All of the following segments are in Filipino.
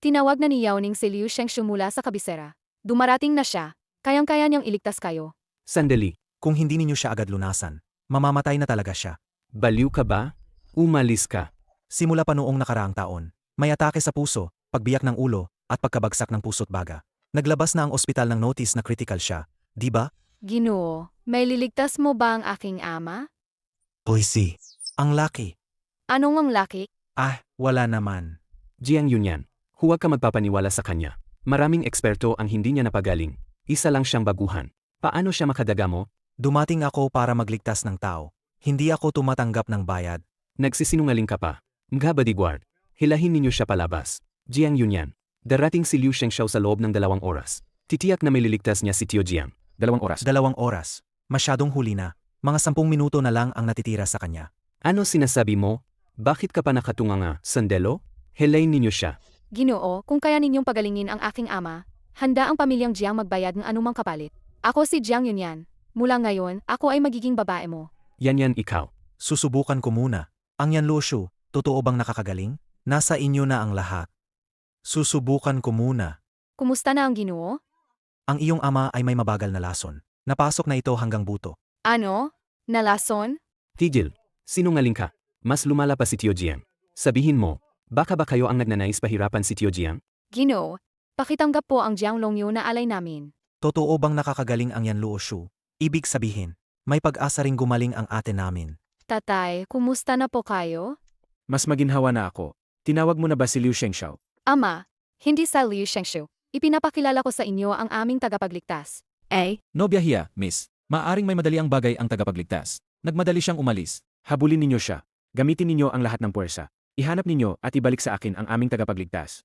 Tinawag na ni Yao Ning si Liu Shengshu mula sa kabisera. Dumarating na siya. Kayang-kaya niyang iligtas kayo. Sandali, Kung hindi ninyo siya agad lunasan, mamamatay na talaga siya. baliw ka ba? Umalis ka. Simula pa noong nakaraang taon, may atake sa puso, pagbiyak ng ulo, at pagkabagsak ng puso't baga. Naglabas na ang ospital ng notice na critical siya, di ba? Ginoo, may liligtas mo ba ang aking ama? Hoy ang laki. Anong ang laki? Wala naman. Jiang Yunyan, huwag ka magpapaniwala sa kanya. Maraming eksperto ang hindi niya napagaling. Isa lang siyang baguhan. Paano siya makadaga mo? Dumating ako para magligtas ng tao. Hindi ako tumatanggap ng bayad. Nagsisinungaling ka pa. Mga bodyguard, hilahin ninyo siya palabas. Jiang Yunyan, darating si Liu Shengshao sa loob ng 2 oras. Titiyak na may liligtas niya si Tio Jiang. 2 oras. 2 oras. Masyadong huli na. Mga 10 minuto na lang ang natitira sa kanya. Ano sinasabi mo? Bakit ka pa nakatunganga, Sandelo? Hilahin ninyo siya. Ginoo, kung kaya ninyong pagalingin ang aking ama, handa ang pamilyang Jiang magbayad ng anumang kapalit. Ako si Jiang Yunyan. Mula ngayon, ako ay magiging babae mo. Yan ikaw. Susubukan ko muna. Ang Yan Lushu, totoo bang nakakagaling? Nasa inyo na ang lahat. Susubukan ko muna. Kumusta na ang Ginoo? Ang iyong ama ay may mabagal na lason. Napasok na ito hanggang buto. Ano? Nalason? Tigil, sinungaling ka. Mas lumala pa si Tio Jiang. Sabihin mo, baka ba kayo ang nagnanais pahirapan si Tio Jiang? Ginoo, pakitanggap po ang Jiang Longyu na alay namin. Totoo bang nakakagaling ang Yan Lushu? Ibig sabihin, may pag-asa ring gumaling ang ate namin. Tatay, kumusta na po kayo? Mas maginhawa na ako. Tinawag mo na ba si Liu Shengshao? Ama, hindi sa Liu Shengshu. Ipinapakilala ko sa inyo ang aming tagapagligtas. Nobya hiya, miss. Maaring may madali ang bagay ang tagapagligtas. Nagmadali siyang umalis. Habulin ninyo siya. Gamitin ninyo ang lahat ng puwersa. Ihanap ninyo at ibalik sa akin ang aming tagapagligtas.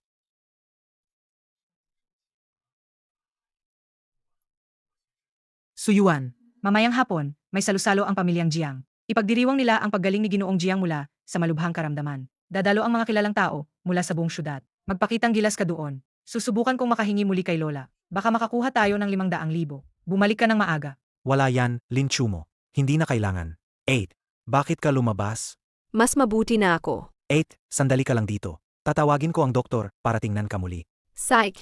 Suyuan, mamayang hapon, may salusalo ang pamilyang Jiang. Ipagdiriwang nila ang paggaling ni Ginoong Jiang mula sa malubhang karamdaman. Dadalo ang mga kilalang tao mula sa buong syudad. Magpakitang gilas ka doon. Susubukan kong makahingi muli kay Lola. Baka makakuha tayo ng 500,000. Bumalik ka ng maaga. Wala yan, Linchu mo. Hindi na kailangan. 8. Bakit ka lumabas? Mas mabuti na ako. 8. Sandali ka lang dito. Tatawagin ko ang doktor para tingnan ka muli. Psych!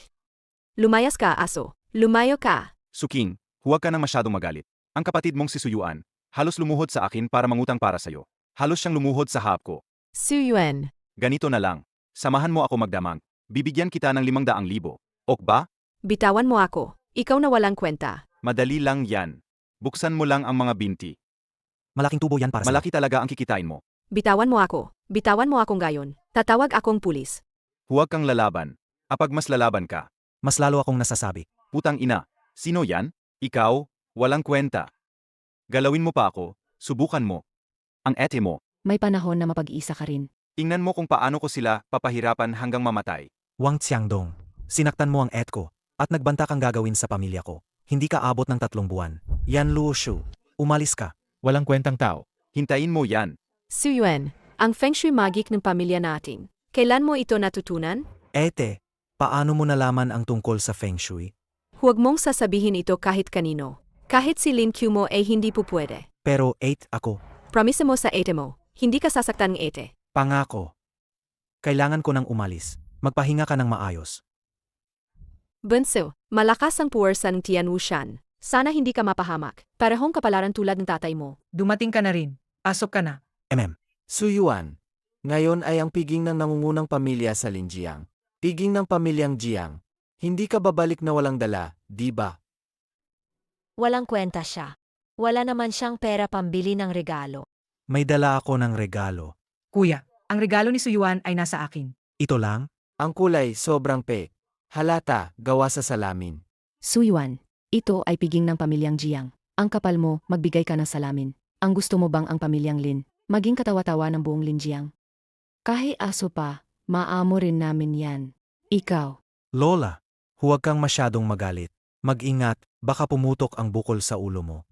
Lumayas ka, aso. Lumayo ka. Suking, huwag ka nang masyadong magalit. Ang kapatid mong si Suyuan, halos lumuhod sa akin para mangutang para sa'yo. Halos siyang lumuhod sa hap ko. Suyuan. Ganito na lang. Samahan mo ako magdamag. Bibigyan kita ng 500,000. Ok ba? Bitawan mo ako. Ikaw na walang kwenta. Madali lang yan. Buksan mo lang ang mga binti. Malaking tubo yan para sa... Malaki talaga ang kikitain mo. Bitawan mo ako. Bitawan mo akong gayon. Tatawag akong pulis. Huwag kang lalaban. Apag mas lalaban ka. Mas lalo akong nasasabi. Putang ina. Sino yan? Ikaw? Walang kwenta. Galawin mo pa ako. Subukan mo. Ang ete mo. May panahon na mapag-isa ka rin. Tingnan mo kung paano ko sila papahirapan hanggang mamatay. Wang Xiangdong. Sinaktan mo ang et ko. At nagbanta kang gagawin sa pamilya ko. Hindi ka abot ng 3 buwan. Yan Lushu. Umalis ka. Walang kwentang tao. Hintayin mo yan. Suyuan, ang feng shui magic ng pamilya natin. Kailan mo ito natutunan? Ete, paano mo nalaman ang tungkol sa Feng Shui? Huwag mong sasabihin ito kahit kanino. Kahit si Lin Q mo ay hindi pupwede. Pero 8 ako. Promise mo sa ete mo, hindi ka sasaktan ng ete. Pangako. Kailangan ko nang umalis. Magpahinga ka ng maayos. Bunso, malakas ang puwersa ng Tian Wushan. Sana hindi ka mapahamak. Parehong kapalaran tulad ng tatay mo. Dumating ka na rin. Pasok ka na. Suyuan, ngayon ay ang piging ng nangungunang pamilya sa Linjiang. Piging ng pamilyang Jiang. Hindi ka babalik na walang dala, di ba? Walang kwenta siya. Wala naman siyang pera pambili ng regalo. May dala ako ng regalo. Kuya, ang regalo ni Suyuan ay nasa akin. Ito lang? Ang kulay sobrang pe. Halata, gawa sa salamin. Suyuan, ito ay piging ng pamilyang Jiang. Ang kapal mo, magbigay ka ng salamin. Ang gusto mo bang ang pamilyang Lin? Maging katawa-tawa ng buong Lin Jiang. Kahit aso pa, maamo rin namin yan. Ikaw. Lola, huwag kang masyadong magalit. Mag-ingat, baka pumutok ang bukol sa ulo mo.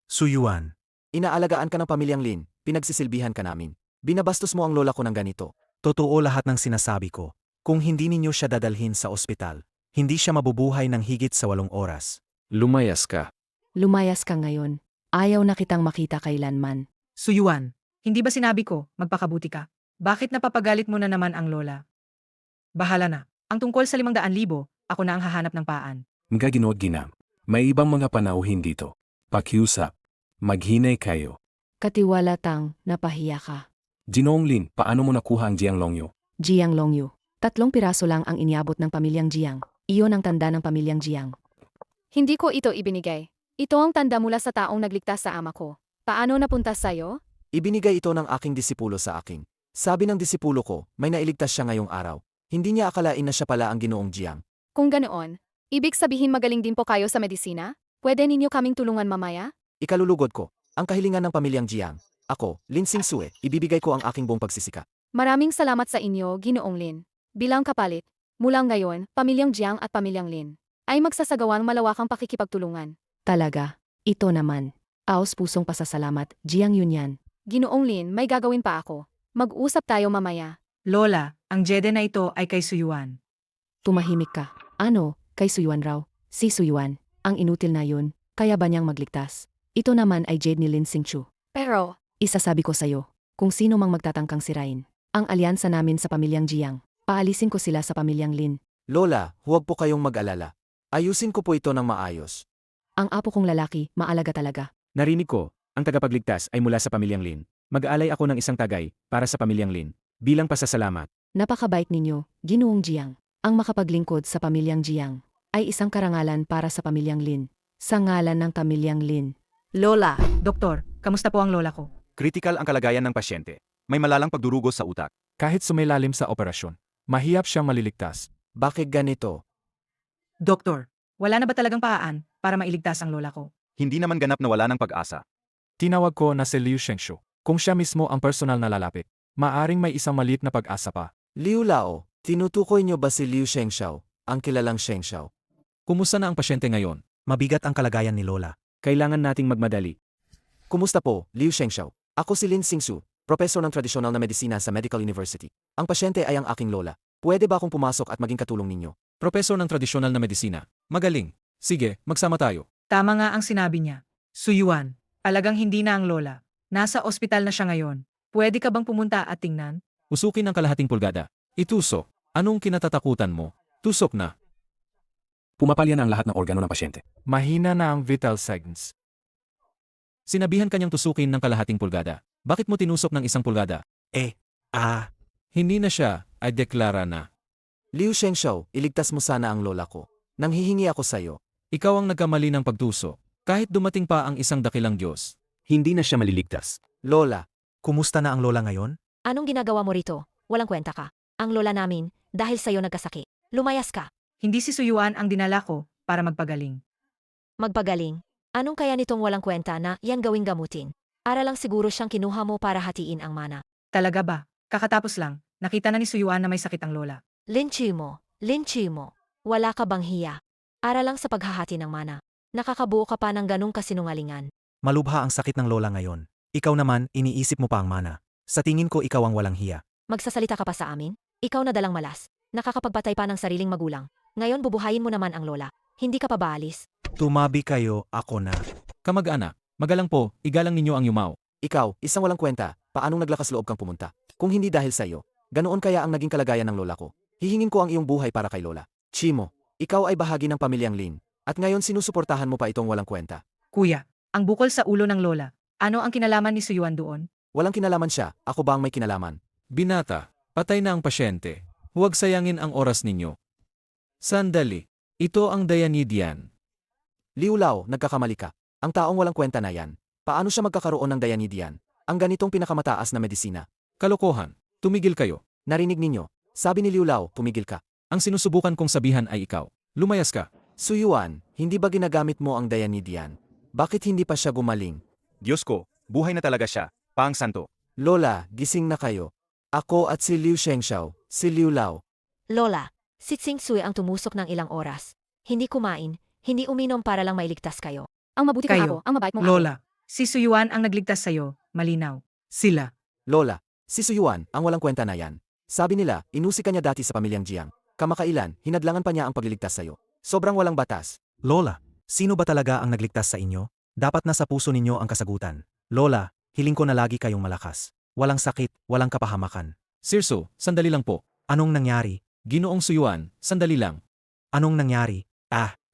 Suyuan. Inaalagaan ka ng pamilyang Lin, pinagsisilbihan ka namin. Binabastos mo ang lola ko ng ganito. Totoo lahat ng sinasabi ko. Kung hindi ninyo siya dadalhin sa ospital, hindi siya mabubuhay ng higit sa 8 oras. Lumayas ka. Lumayas ka ngayon. Ayaw na kitang makita kailanman. Suyuan, hindi ba sinabi ko, magpakabuti ka? Bakit napapagalit mo na naman ang lola? Bahala na. Ang tungkol sa 500,000, ako na ang hahanap ng paan. Mga ginood ginam. May ibang mga panauhin dito. Pakiusap. Maghinay kayo. Katiwalatang, napahiya ka. Ginoong Lin, paano mo nakuha ang Jiang Longyo? Jiang Longyu. 3 piraso lang ang iniabot ng pamilyang Jiang. Iyon ang tanda ng pamilyang Jiang. Hindi ko ito ibinigay. Ito ang tanda mula sa taong nagligtas sa ama ko. Paano napunta sa'yo? Ibinigay ito ng aking disipulo sa akin. Sabi ng disipulo ko, may nailigtas siya ngayong araw. Hindi niya akalain na siya pala ang Ginoong Jiang. Kung ganoon, ibig sabihin magaling din po kayo sa medisina? Pwede ninyo kaming tulungan mamaya? Ikalulugod ko, ang kahilingan ng pamilyang Jiang. Ako, Lin Xingxue, ibibigay ko ang aking buong pagsisika. Maraming salamat sa inyo, Ginoong Lin. Bilang kapalit, mula ngayon, pamilyang Jiang at pamilyang Lin ay magsasagawang malawakang pakikipagtulungan. Talaga, ito naman. Aos pusong pasasalamat, Jiang Yunyan. Ginoong Lin, may gagawin pa ako. Mag-usap tayo mamaya. Lola, ang jede na ito ay kay Suyuan. Tumahimik ka. Ano, kay Suyuan raw? Si Suyuan, ang inutil na yun, kaya ba niyang magligtas? Ito naman ay jade ni Lin Xingchu. Pero, Isasabi ko sa'yo, kung sino mang magtatangkang sirain, ang alyansa namin sa pamilyang Jiang, paalisin ko sila sa pamilyang Lin. Lola, huwag po kayong mag-alala. Ayusin ko po ito ng maayos. Ang apo kong lalaki, maalaga talaga. Narinig ko, ang tagapagligtas ay mula sa pamilyang Lin. Mag-aalay ako ng isang tagay para sa pamilyang Lin. Bilang pasasalamat. Napakabait ninyo, Ginoong Jiang. Ang makapaglingkod sa pamilyang Jiang ay isang karangalan para sa pamilyang Lin. Sa ngalan ng pamilyang Lin. Lola, Doktor, kamusta po ang lola ko? Kritikal ang kalagayan ng pasyente. May malalang pagdurugos sa utak. Kahit sumailalim sa operasyon, mahiyap siyang maliligtas. Bakit ganito? Doktor, wala na ba talagang paan para mailigtas ang lola ko? Hindi naman ganap na wala ng pag-asa. Tinawag ko na si Liu Shengshu. Kung siya mismo ang personal na lalapit, maaring may isang maliit na pag-asa pa. Liu Lao, tinutukoy niyo ba si Liu Shengxiao, ang kilalang Shengxiao? Kumusta na ang pasyente ngayon? Mabigat ang kalagayan ni Lola. Kailangan nating magmadali. Kumusta po, Liu Shengxiao? Ako si Lin Xingxu, profesor ng tradisyonal na medisina sa Medical University. Ang pasyente ay ang aking lola. Pwede ba akong pumasok at maging katulong ninyo? Propesor ng tradisyonal na medisina. Magaling. Sige, magsama tayo. Tama nga ang sinabi niya. Suyuan, talagang hindi na ang lola. Nasa ospital na siya ngayon. Pwede ka bang pumunta at tingnan? Usukin ang kalahating pulgada. Itusok. Anong kinatatakutan mo? Tusok na. Pumapalya na ang lahat ng organo ng pasyente. Mahina na ang vital signs. Sinabihan kanyang tusukin ng kalahating pulgada. Bakit mo tinusok ng 1 pulgada? Hindi na siya, ay deklara na. Liu Shengxiao, iligtas mo sana ang lola ko. Nanghihingi ako sa'yo. Ikaw ang nagkamali ng pagtusok. Kahit dumating pa ang isang dakilang Diyos. Hindi na siya maliligtas. Lola, Kumusta na ang Lola ngayon? anong ginagawa mo rito? Walang kwenta ka. Ang lola namin, dahil sa'yo nagkasakit. Lumayas ka. Hindi si Suyuan ang dinala ko para magpagaling. Magpagaling. Anong kaya nitong walang kwenta na yan gawing gamutin? Ara lang siguro siyang kinuha mo para hatiin ang mana. Talaga ba? Kakatapos lang, nakita na ni Suyuan na may sakit ang lola. Linchi mo. Wala ka bang hiya? Ara lang sa paghahati ng mana. Nakakabuo ka pa ng ganong kasinungalingan. Malubha ang sakit ng Lola ngayon. Ikaw naman, iniisip mo pa ang mana. Sa tingin ko ikaw ang walang hiya. Magsasalita ka pa sa amin? Ikaw na dalang malas. Nakakapagpatay pa ng sariling magulang. Ngayon bubuhayin mo naman ang lola. Hindi ka pa baalis. Tumabi kayo, ako na. Kamag-anak, magalang po, igalang ninyo ang yumaw. ikaw, isang walang kwenta, paanong naglakas loob kang pumunta? Kung hindi dahil sa'yo, ganoon kaya ang naging kalagayan ng lola ko. Hihingin ko ang iyong buhay para kay lola. Chimo, ikaw ay bahagi ng pamilyang Lin. At ngayon sinusuportahan mo pa itong walang kwenta. Kuya, ang bukol sa ulo ng lola. Ano ang kinalaman ni Suyuan doon? Walang kinalaman siya, ako ba ang may kinalaman? Binata, patay na ang pasyente. Huwag sayangin ang oras ninyo. Sandali, ito ang Dayanidian. Liu Lao, nagkakamali ka. Ang taong walang kwenta na yan. Paano siya magkakaroon ng Dayanidian? Ang ganitong pinakamataas na medisina. Kalokohan, tumigil kayo. Narinig ninyo, sabi ni Liu Lao, tumigil ka. Ang sinusubukan kong sabihan ay ikaw. Lumayas ka. Suyuan, hindi ba ginagamit mo ang Dayanidian? Bakit hindi pa siya gumaling? Diyos ko, buhay na talaga siya. Paang santo. Lola, gising na kayo. Ako at si Liu Shengxiao, si Liu Lao. Lola, si Tsing-Sui ang tumusok ng ilang oras. Hindi kumain, hindi uminom para lang mailigtas kayo. Ang mabuti kong Kayo, ako, ang mabait mong ako. Lola, si Suyuan ang nagligtas sa'yo, malinaw. Sila. Lola, si Suyuan, ang walang kwenta na yan. Sabi nila, inusi ka niya dati sa pamilyang Jiang. Kamakailan, hinadlangan pa niya ang pagliligtas sa'yo. Sobrang walang batas. Lola, sino ba talaga ang nagligtas sa inyo? Dapat nasa puso ninyo ang kasagutan. Lola, hiling ko na lagi kayong malakas. Walang sakit, walang kapahamakan. Sirso, sandali lang po. Anong nangyari? Ginoong Suyuan, sandali lang. Anong nangyari?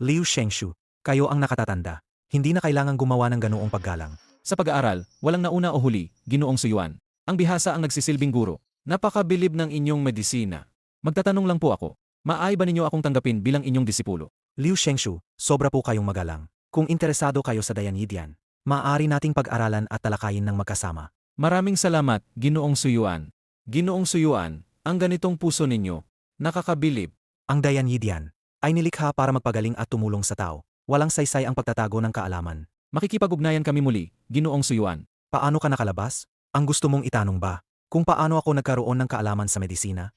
Liu Shengshu, kayo ang nakatatanda. Hindi na kailangang gumawa ng ganoong paggalang. Sa pag-aaral, walang nauna o huli, Ginoong Suyuan. Ang bihasa ang nagsisilbing guro. Napakabilib ng inyong medisina. Magtatanong lang po ako. Maaari ba ninyo akong tanggapin bilang inyong disipulo? Liu Shengshu, sobra po kayong magalang. Kung interesado kayo sa Dayanyidian, maaari nating pag-aralan at talakayin ng magkasama. Maraming salamat, Ginoong Suyuan. Ginoong Suyuan, ang ganitong puso ninyo. Nakakabilib. Ang Dayanyidian ay nilikha para magpagaling at tumulong sa tao. Walang saysay ang pagtatago ng kaalaman. Makikipag-ugnayan kami muli, Ginoong Suyuan. Paano ka nakalabas? Ang gusto mong itanong ba? Kung paano ako nagkaroon ng kaalaman sa medisina?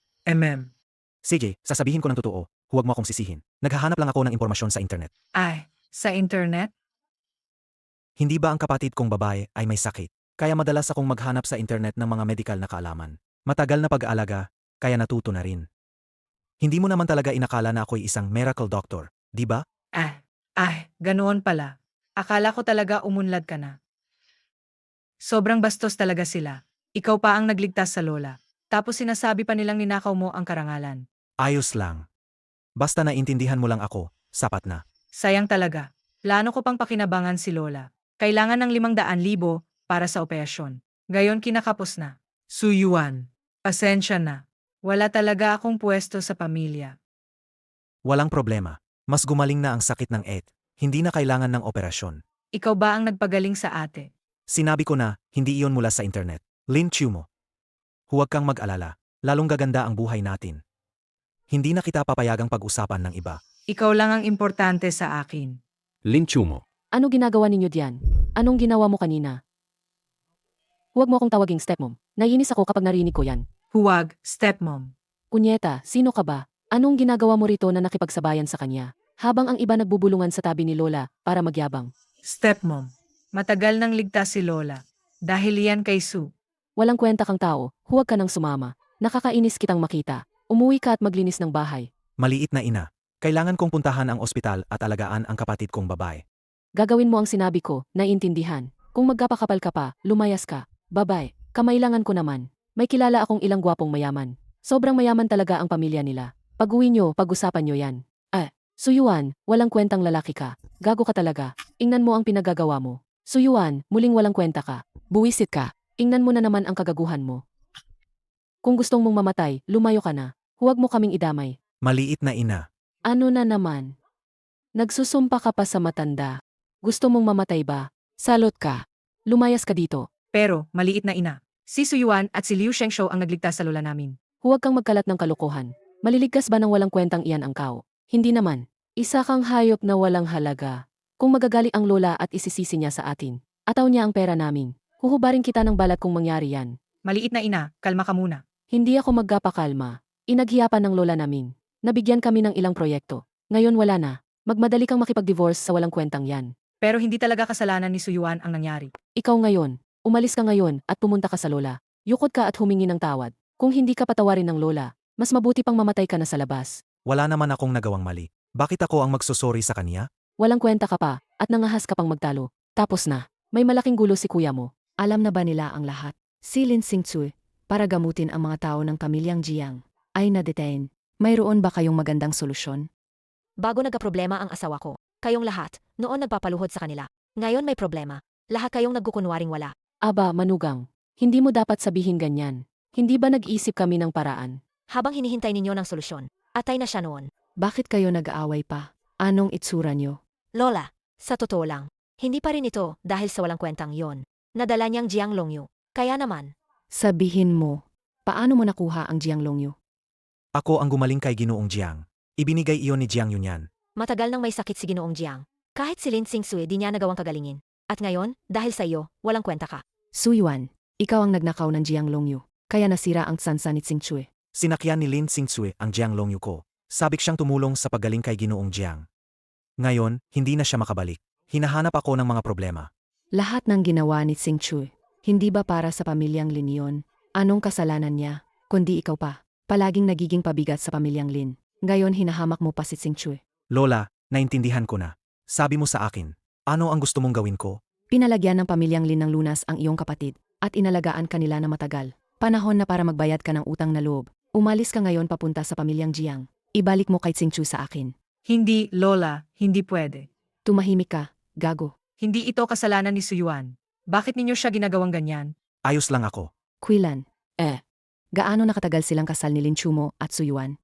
Sige, sasabihin ko ng totoo. Huwag mo akong sisihin. Naghahanap lang ako ng impormasyon sa internet. Sa internet? Hindi ba ang kapatid kong babae ay may sakit? Kaya madalas akong maghanap sa internet ng mga medikal na kaalaman. Matagal na pag-aalaga, kaya natuto na rin. Hindi mo naman talaga inakala na ako'y isang miracle doctor, di ba? Ganoon pala. Akala ko talaga umunlad ka na. Sobrang bastos talaga sila. Ikaw pa ang nagligtas sa lola. Tapos sinasabi pa nilang ninakaw mo ang karangalan. Ayos lang. Basta naintindihan mo lang ako, sapat na. Sayang talaga. Plano ko pang pakinabangan si lola. Kailangan ng 500,000 para sa operasyon. Gayon kinakapos na. Suyuan. Pasensya na. Wala talaga akong pwesto sa pamilya. Walang problema. Mas gumaling na ang sakit ng ET. Hindi na kailangan ng operasyon. Ikaw ba ang nagpagaling sa ate? Sinabi ko na, hindi iyon mula sa internet. Lin Chumo. Huwag kang mag-alala. Lalong gaganda ang buhay natin. Hindi na kita papayagang pag-usapan ng iba. Ikaw lang ang importante sa akin. Lin Chumo. Ano ginagawa ninyo diyan? Anong ginawa mo kanina? Huwag mo akong tawaging stepmom. Naiinis ako kapag narinig ko yan. Huwag, stepmom. Kunyeta, sino ka ba? Anong ginagawa mo rito na nakipagsabayan sa kanya? Habang ang iba nagbubulungan sa tabi ni Lola para magyabang. Stepmom. Matagal nang ligtas si lola. Dahil yan kay Sue. Walang kwenta kang tao, huwag ka nang sumama. Nakakainis kitang makita. Umuwi ka at maglinis ng bahay. Maliit na ina. Kailangan kong puntahan ang ospital at alagaan ang kapatid kong babae. Gagawin mo ang sinabi ko, naiintindihan. Kung magkapakapal ka pa, lumayas ka. Babay, kamailangan ko naman. May kilala akong ilang gwapong mayaman. Sobrang mayaman talaga ang pamilya nila. Pag-uwi nyo, pag-usapan nyo yan. Suyuan, walang kwentang lalaki ka. Gago ka talaga. Ingnan mo ang pinagagawa mo. Suyuan, muling walang kwenta ka. Buwisit ka. Ingnan mo na naman ang kagaguhan mo. Kung gustong mong mamatay, lumayo ka na. Huwag mo kaming idamay. Maliit na ina. Ano na naman? Nagsusumpa ka pa sa matanda. Gusto mong mamatay ba? Salot ka. Lumayas ka dito. Pero, maliit na ina. Si Suyuan at si Liu Shengshu ang nagligtas sa lola namin. Huwag kang magkalat ng kalokohan. Maliligtas ba ng walang kwentang iyan ang kao? Hindi naman. Isa kang hayop na walang halaga. Kung magagalit ang lola at isisisi niya sa atin, ataw niya ang pera namin. Huhubarin kita ng balat kung mangyari yan. Maliit na ina, kalma ka muna. Hindi ako magpapakalma. Inaghiyapan ng lola namin. Nabigyan kami ng ilang proyekto. Ngayon wala na. Magmadali kang makipag-divorce sa walang kwentang yan. Pero hindi talaga kasalanan ni Suyuan ang nangyari. Ikaw ngayon. Umalis ka ngayon at pumunta ka sa lola. Yukot ka at humingi ng tawad. Kung hindi ka patawarin ng lola, mas mabuti pang mamatay ka na sa labas. Wala naman akong nagawang mali. Bakit ako ang magsusori sa kanya? Walang kwenta ka pa, at nangahas ka pang magtalo. Tapos na. May malaking gulo si kuya mo. Alam na ba nila ang lahat? Si Lin Xingcui, para gamutin ang mga tao ng pamilyang Jiang, ay na-detain. Mayroon ba kayong magandang solusyon? Bago nagkaproblema ang asawa ko, kayong lahat, noon nagpapaluhod sa kanila. Ngayon may problema. Lahat kayong nagkukunwaring wala. Aba, manugang. Hindi mo dapat sabihin ganyan. Hindi ba nag-isip kami ng paraan? Habang hinihintay ninyo ng solusyon, atay na siya noon. Bakit kayo nag-aaway pa? Anong itsura nyo? Lola, sa totoo lang, hindi pa rin ito dahil sa walang kwentang yon. Nadala niyang Jiang Longyu. Kaya naman, Sabihin mo, paano mo nakuha ang Jiang Longyu? Ako ang gumaling kay Ginoong Jiang. Ibinigay iyon ni Jiang Yunyan. matagal nang may sakit si Ginoong Jiang. Kahit si Lin Xingcui di niya nagawang kagalingin. At ngayon, dahil sa iyo, walang kwenta ka. Suyuan, ikaw ang nagnakaw ng Jiang Longyu, kaya nasira ang tsansa ni Xingcui. Sinakyan ni Lin Xingcui ang Jiang Longyu ko. Sabik siyang tumulong sa paggaling kay Ginoong Jiang. Ngayon, hindi na siya makabalik. Hinahanap ako ng mga problema. Lahat ng ginawa ni Xingcui, hindi ba para sa pamilyang Lin yun? Anong kasalanan niya? Kundi ikaw pa. Palaging nagiging pabigat sa pamilyang Lin. Ngayon hinahamak mo pa si Xingcui. Lola, naintindihan ko na. Sabi mo sa akin, ano ang gusto mong gawin ko? Pinalagyan ng pamilyang Lin ng lunas ang iyong kapatid at inalagaan kanila na matagal. Panahon na para magbayad ka ng utang na loob. Umalis ka ngayon papunta sa pamilyang Jiang. Ibalik mo kay Tsingchu sa akin. Hindi, Lola, hindi pwede. Tumahimik ka, gago. Hindi ito kasalanan ni Suyuan. Bakit ninyo siya ginagawang ganyan? Ayos lang ako. Quilan. Gaano nakatagal silang kasal ni Lin Chumo at Suyuan?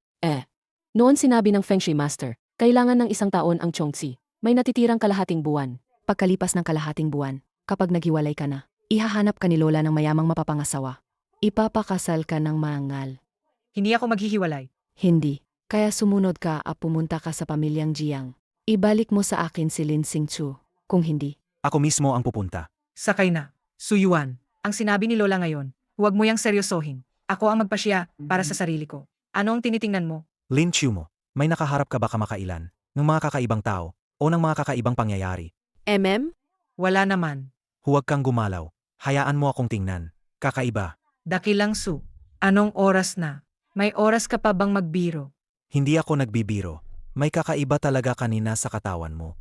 Noon sinabi ng Feng Shui Master, kailangan ng 1 taon ang Chongqi. May natitirang kalahating buwan. Pagkalipas ng kalahating buwan, kapag naghiwalay ka na, ihahanap ka ni Lola ng mayamang mapapangasawa. Ipapakasal ka ng mangal. Hindi ako maghihiwalay. Hindi. Kaya sumunod ka at pumunta ka sa pamilyang Jiang. Ibalik mo sa akin si Lin Xingchu. Kung hindi, Ako mismo ang pupunta. Sakay na. Suyuan, ang sinabi ni Lola ngayon, huwag mo yang seryosohin. Ako ang magpasya para sa sarili ko. Ano ang tinitingnan mo? Lin Chumo, may nakaharap ka ba kamakailan ng mga kakaibang tao o ng mga kakaibang pangyayari? Wala naman. Huwag kang gumalaw. Hayaan mo akong tingnan. Kakaiba. Dakilang Su. Anong oras na? May oras ka pa bang magbiro? Hindi ako nagbibiro. May kakaiba talaga kanina sa katawan mo.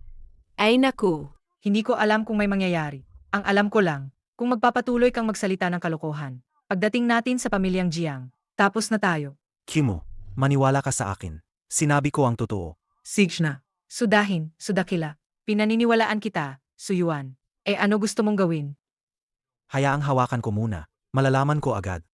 Ay naku. Hindi ko alam kung may mangyayari. Ang alam ko lang, kung magpapatuloy kang magsalita ng kalokohan. Pagdating natin sa pamilyang Jiang, tapos na tayo. Kimo, maniwala ka sa akin. Sinabi ko ang totoo. Signa. Sudahin, Sudakila. Pinaniniwalaan kita, Suyuan. Ano gusto mong gawin? Hayaang hawakan ko muna. Malalaman ko agad.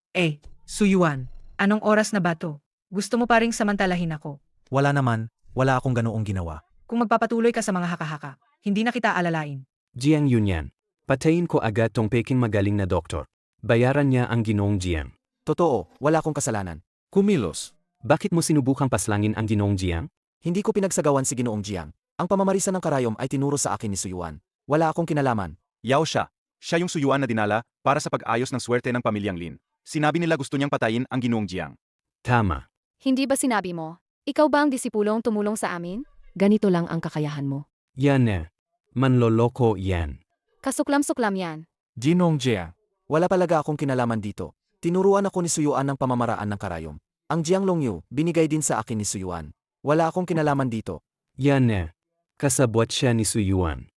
Suyuan. Anong oras na ba to? Gusto mo pa ring samantalahin ako. Wala naman, wala akong ganoong ginawa. Kung magpapatuloy ka sa mga haka-haka, hindi na kita alalain. Jiang Yunyan. Patayin ko agad tong peking magaling na doktor. Bayaran niya ang Ginoong Jiang. Totoo, wala akong kasalanan. Kumilos. Bakit mo sinubukang paslangin ang Ginoong Jiang? Hindi ko pinagsagawan si Ginoong Jiang. Ang pamamarisa ng karayom ay tinuro sa akin ni Suyuan. Wala akong kinalaman. Yao siya. Siya yung Suyuan na dinala para sa pag-ayos ng swerte ng pamilyang Lin. Sinabi nila gusto niyang patayin ang Ginoong Jiang. Tama. Hindi ba sinabi mo? Ikaw ba ang disipulong tumulong sa amin? ganito lang ang kakayahan mo. Yan eh. Manloloko yan. Kasuklam-suklam yan. Ginong Jiang. Wala talaga akong kinalaman dito. Tinuruan ako ni Suyuan ng pamamaraan ng karayom. Ang Jiang Longyu, binigay din sa akin ni Suyuan. Wala akong kinalaman dito. Yan eh. Kasabwat siya ni Suyuan.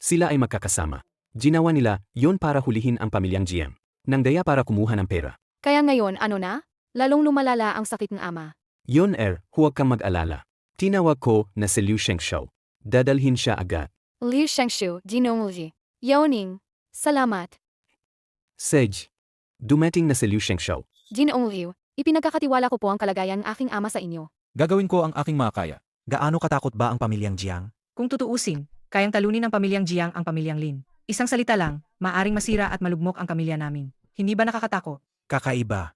Sila ay magkakasama. Ginawa nila yon para hulihin ang pamilyang Jiang. Nang daya para kumuha ng pera. Kaya ngayon ano na? Lalong lumalala ang sakit ng ama. Yon huwag kang mag-alala. Tinawag ko na si Liu Shengshou. Dadalhin siya agad. Liu Shengshu, Jinongli. Yoning. Salamat. Sej. Dumating na si Liu Shengshou. Jinongli, ipinagkakatiwala ko po ang kalagayan ng aking ama sa inyo. Gagawin ko ang aking makakaya. Gaano katakot ba ang pamilyang Jiang? Kung tutuusin, kayang talunin ng pamilyang Jiang ang pamilyang Lin. Isang salita lang, maaring masira at malugmok ang pamilya namin. Hindi ba nakakatakot? Kakaiba.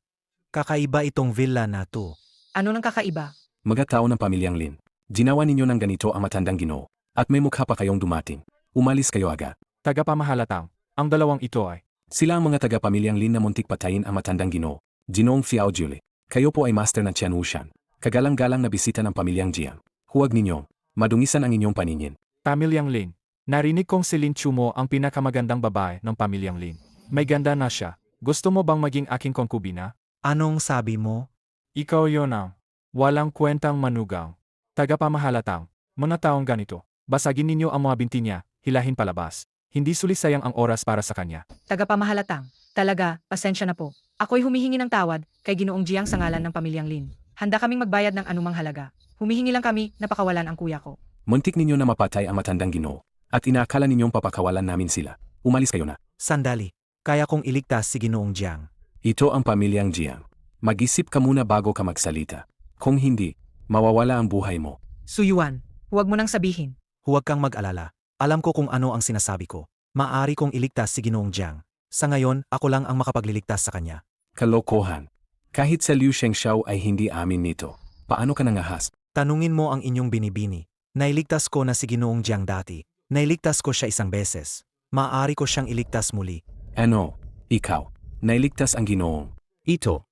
Kakaiba itong villa na to. Ano nang kakaiba? Mga tao ng pamilyang Lin. Ginawa ninyo ng ganito ang matandang Ginoo. At may mukha pa kayong dumating. Umalis kayo agad. Tagapamahalatang. Ang dalawang ito ay. Sila ang mga taga-pamilyang Lin na muntik patayin ang matandang Ginoo. Ginoong Fiao Julie. Kayo po ay master ng Tian Wushan. Kagalang-galang na bisita ng pamilyang Jiang. Huwag ninyo. Madungisan ang inyong paningin. Pamilyang Lin. Narinig kong si Lin Chumo ang pinakamagandang babae ng pamilyang Lin. May ganda na siya. Gusto mo bang maging aking konkubina? Anong sabi mo? Ikaw yon ang walang kwentang manugang. Tagapamahalatang. Mga taong ganito. Basagin ninyo ang mga binti niya, hilahin palabas. Hindi sulisayang ang oras para sa kanya. Tagapamahalatang. Talaga, pasensya na po. Ako'y humihingi ng tawad kay Ginoong Jiang sa ngalan ng pamilyang Lin. Handa kaming magbayad ng anumang halaga. Humihingi lang kami na pakawalan ang kuya ko. Muntik ninyo na mapatay ang matandang Ginoo. At inaakala ninyong papakawalan namin sila. Umalis kayo na. Sandali. Kaya kong iligtas si Ginoong Jiang. Ito ang pamilyang Jiang. Mag-isip ka muna bago ka magsalita. Kung hindi, mawawala ang buhay mo. Suyuan, huwag mo nang sabihin. Huwag kang mag-alala. Alam ko kung ano ang sinasabi ko. Maaari kong iligtas si Ginoong Jiang. Sa ngayon, ako lang ang makapagliligtas sa kanya. Kalokohan. Kahit sa Liu Shengshou ay hindi amin nito. Paano ka nangahas? Tanungin mo ang inyong binibini. Nailigtas ko na si Ginoong Jiang dati. Nailigtas ko siya isang beses. Maaari ko siyang iligtas muli. Ano? Ikaw. Nailigtas ang Ginoong. Ito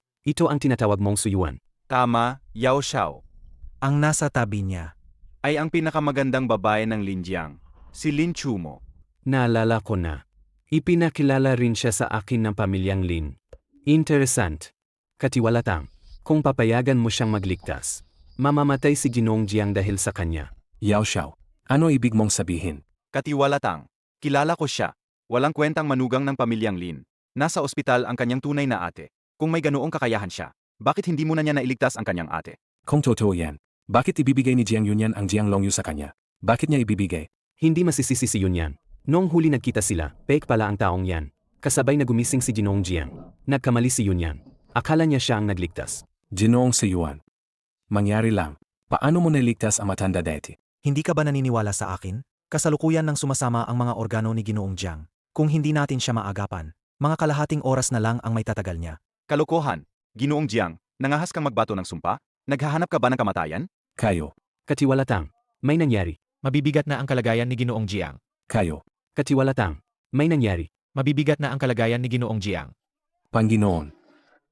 ang tinatawag mong Suyuan. Tama, Yao Xiao. Ang nasa tabi niya. Ay ang pinakamagandang babae ng Lin Jiang. Si Lin Chumo. Naalala ko na. Ipinakilala rin siya sa akin ng pamilyang Lin. Interesant. Katiwalatang. Kung papayagan mo siyang magligtas, mamamatay si Ginoong Jiang dahil sa kanya. Yao Xiao. Ano ibig mong sabihin? Katiwalatang. Kilala ko siya. Walang kwentang manugang ng pamilyang Lin. Nasa ospital ang kanyang tunay na ate. Kung may ganoong kakayahan siya, Bakit hindi muna niya nailigtas ang kanyang ate? Kung totoo yan, bakit ibibigay ni Jiang Yunyan ang Jiang Longyu sa kanya? Bakit niya ibibigay? Hindi masisisi si Yunyan. Noong huli nagkita sila, fake pala ang taong yan. Kasabay na gumising si Ginoong Jiang. Nagkamali si Yunyan. Akala niya siya ang nagligtas. Ginoong si Yuan. Mangyari lang. Paano mo naligtas ang matanda dati? Hindi ka ba naniniwala sa akin? Kasalukuyan nang sumasama ang mga organo ni Ginoong Jiang. Kung hindi natin siya maagapan, mga kalahating oras na lang ang may tatagal niya. Kalokohan. Ginoong Jiang, nangahas kang magbato ng sumpa? Naghahanap ka ba ng kamatayan? Kayo. Katiwalatang. May nangyari. Mabibigat na ang kalagayan ni Ginoong Jiang. Kayo. Katiwalatang. May nangyari. Mabibigat na ang kalagayan ni Ginoong Jiang. Panginoon.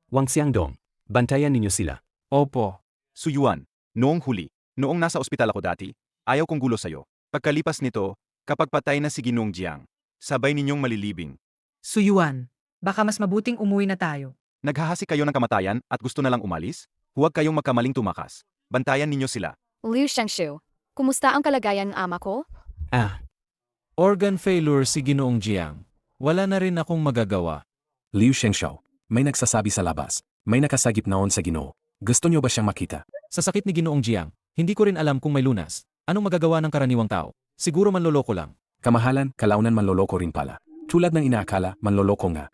Wang Xiangdong. Bantayan ninyo sila. Opo. Suyuan, noong huli, noong nasa ospital ako dati, ayaw kong gulo sa'yo. Pagkalipas nito, kapag patay na si Ginoong Jiang, sabay ninyong malilibing. Suyuan, baka mas mabuting umuwi na tayo. Naghahasi kayo ng kamatayan at gusto na lang umalis? Huwag kayong magkamaling tumakas. Bantayan ninyo sila. Liu Shengshu, kumusta ang kalagayan ng ama ko? Ah, Organ failure si Ginoong Jiang. Wala na rin akong magagawa. Liu Shengshao. May nagsasabi sa labas. May nakasagip naon sa Ginoo. Gusto niyo ba siyang makita? Sa sakit ni Ginoong Jiang, hindi ko rin alam kung may lunas. Anong magagawa ng karaniwang tao? Siguro manloloko lang. Kamahalan, kalaunan manloloko rin pala. Tulad ng inaakala, manloloko nga.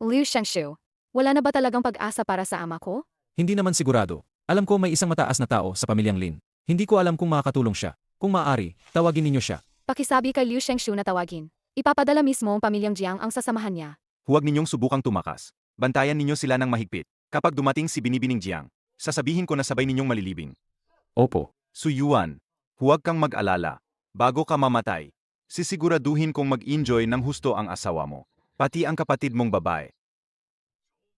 Liu Shengshu, wala na ba talagang pag-asa para sa ama ko? Hindi naman sigurado. Alam ko may isang mataas na tao sa pamilyang Lin. Hindi ko alam kung makakatulong siya. Kung maaari, tawagin ninyo siya. Pakisabi kay Liu Shengshu na tawagin. Ipapadala mismo ang pamilyang Jiang ang sasamahan niya. Huwag ninyong subukang tumakas. Bantayan ninyo sila ng mahigpit. Kapag dumating si Binibining Jiang, sasabihin ko na sabay ninyong malilibing. Opo. Suyuan, huwag kang mag-alala. Bago ka mamatay, sisiguraduhin kong mag-enjoy ng husto ang asawa mo. Pati ang kapatid mong babae.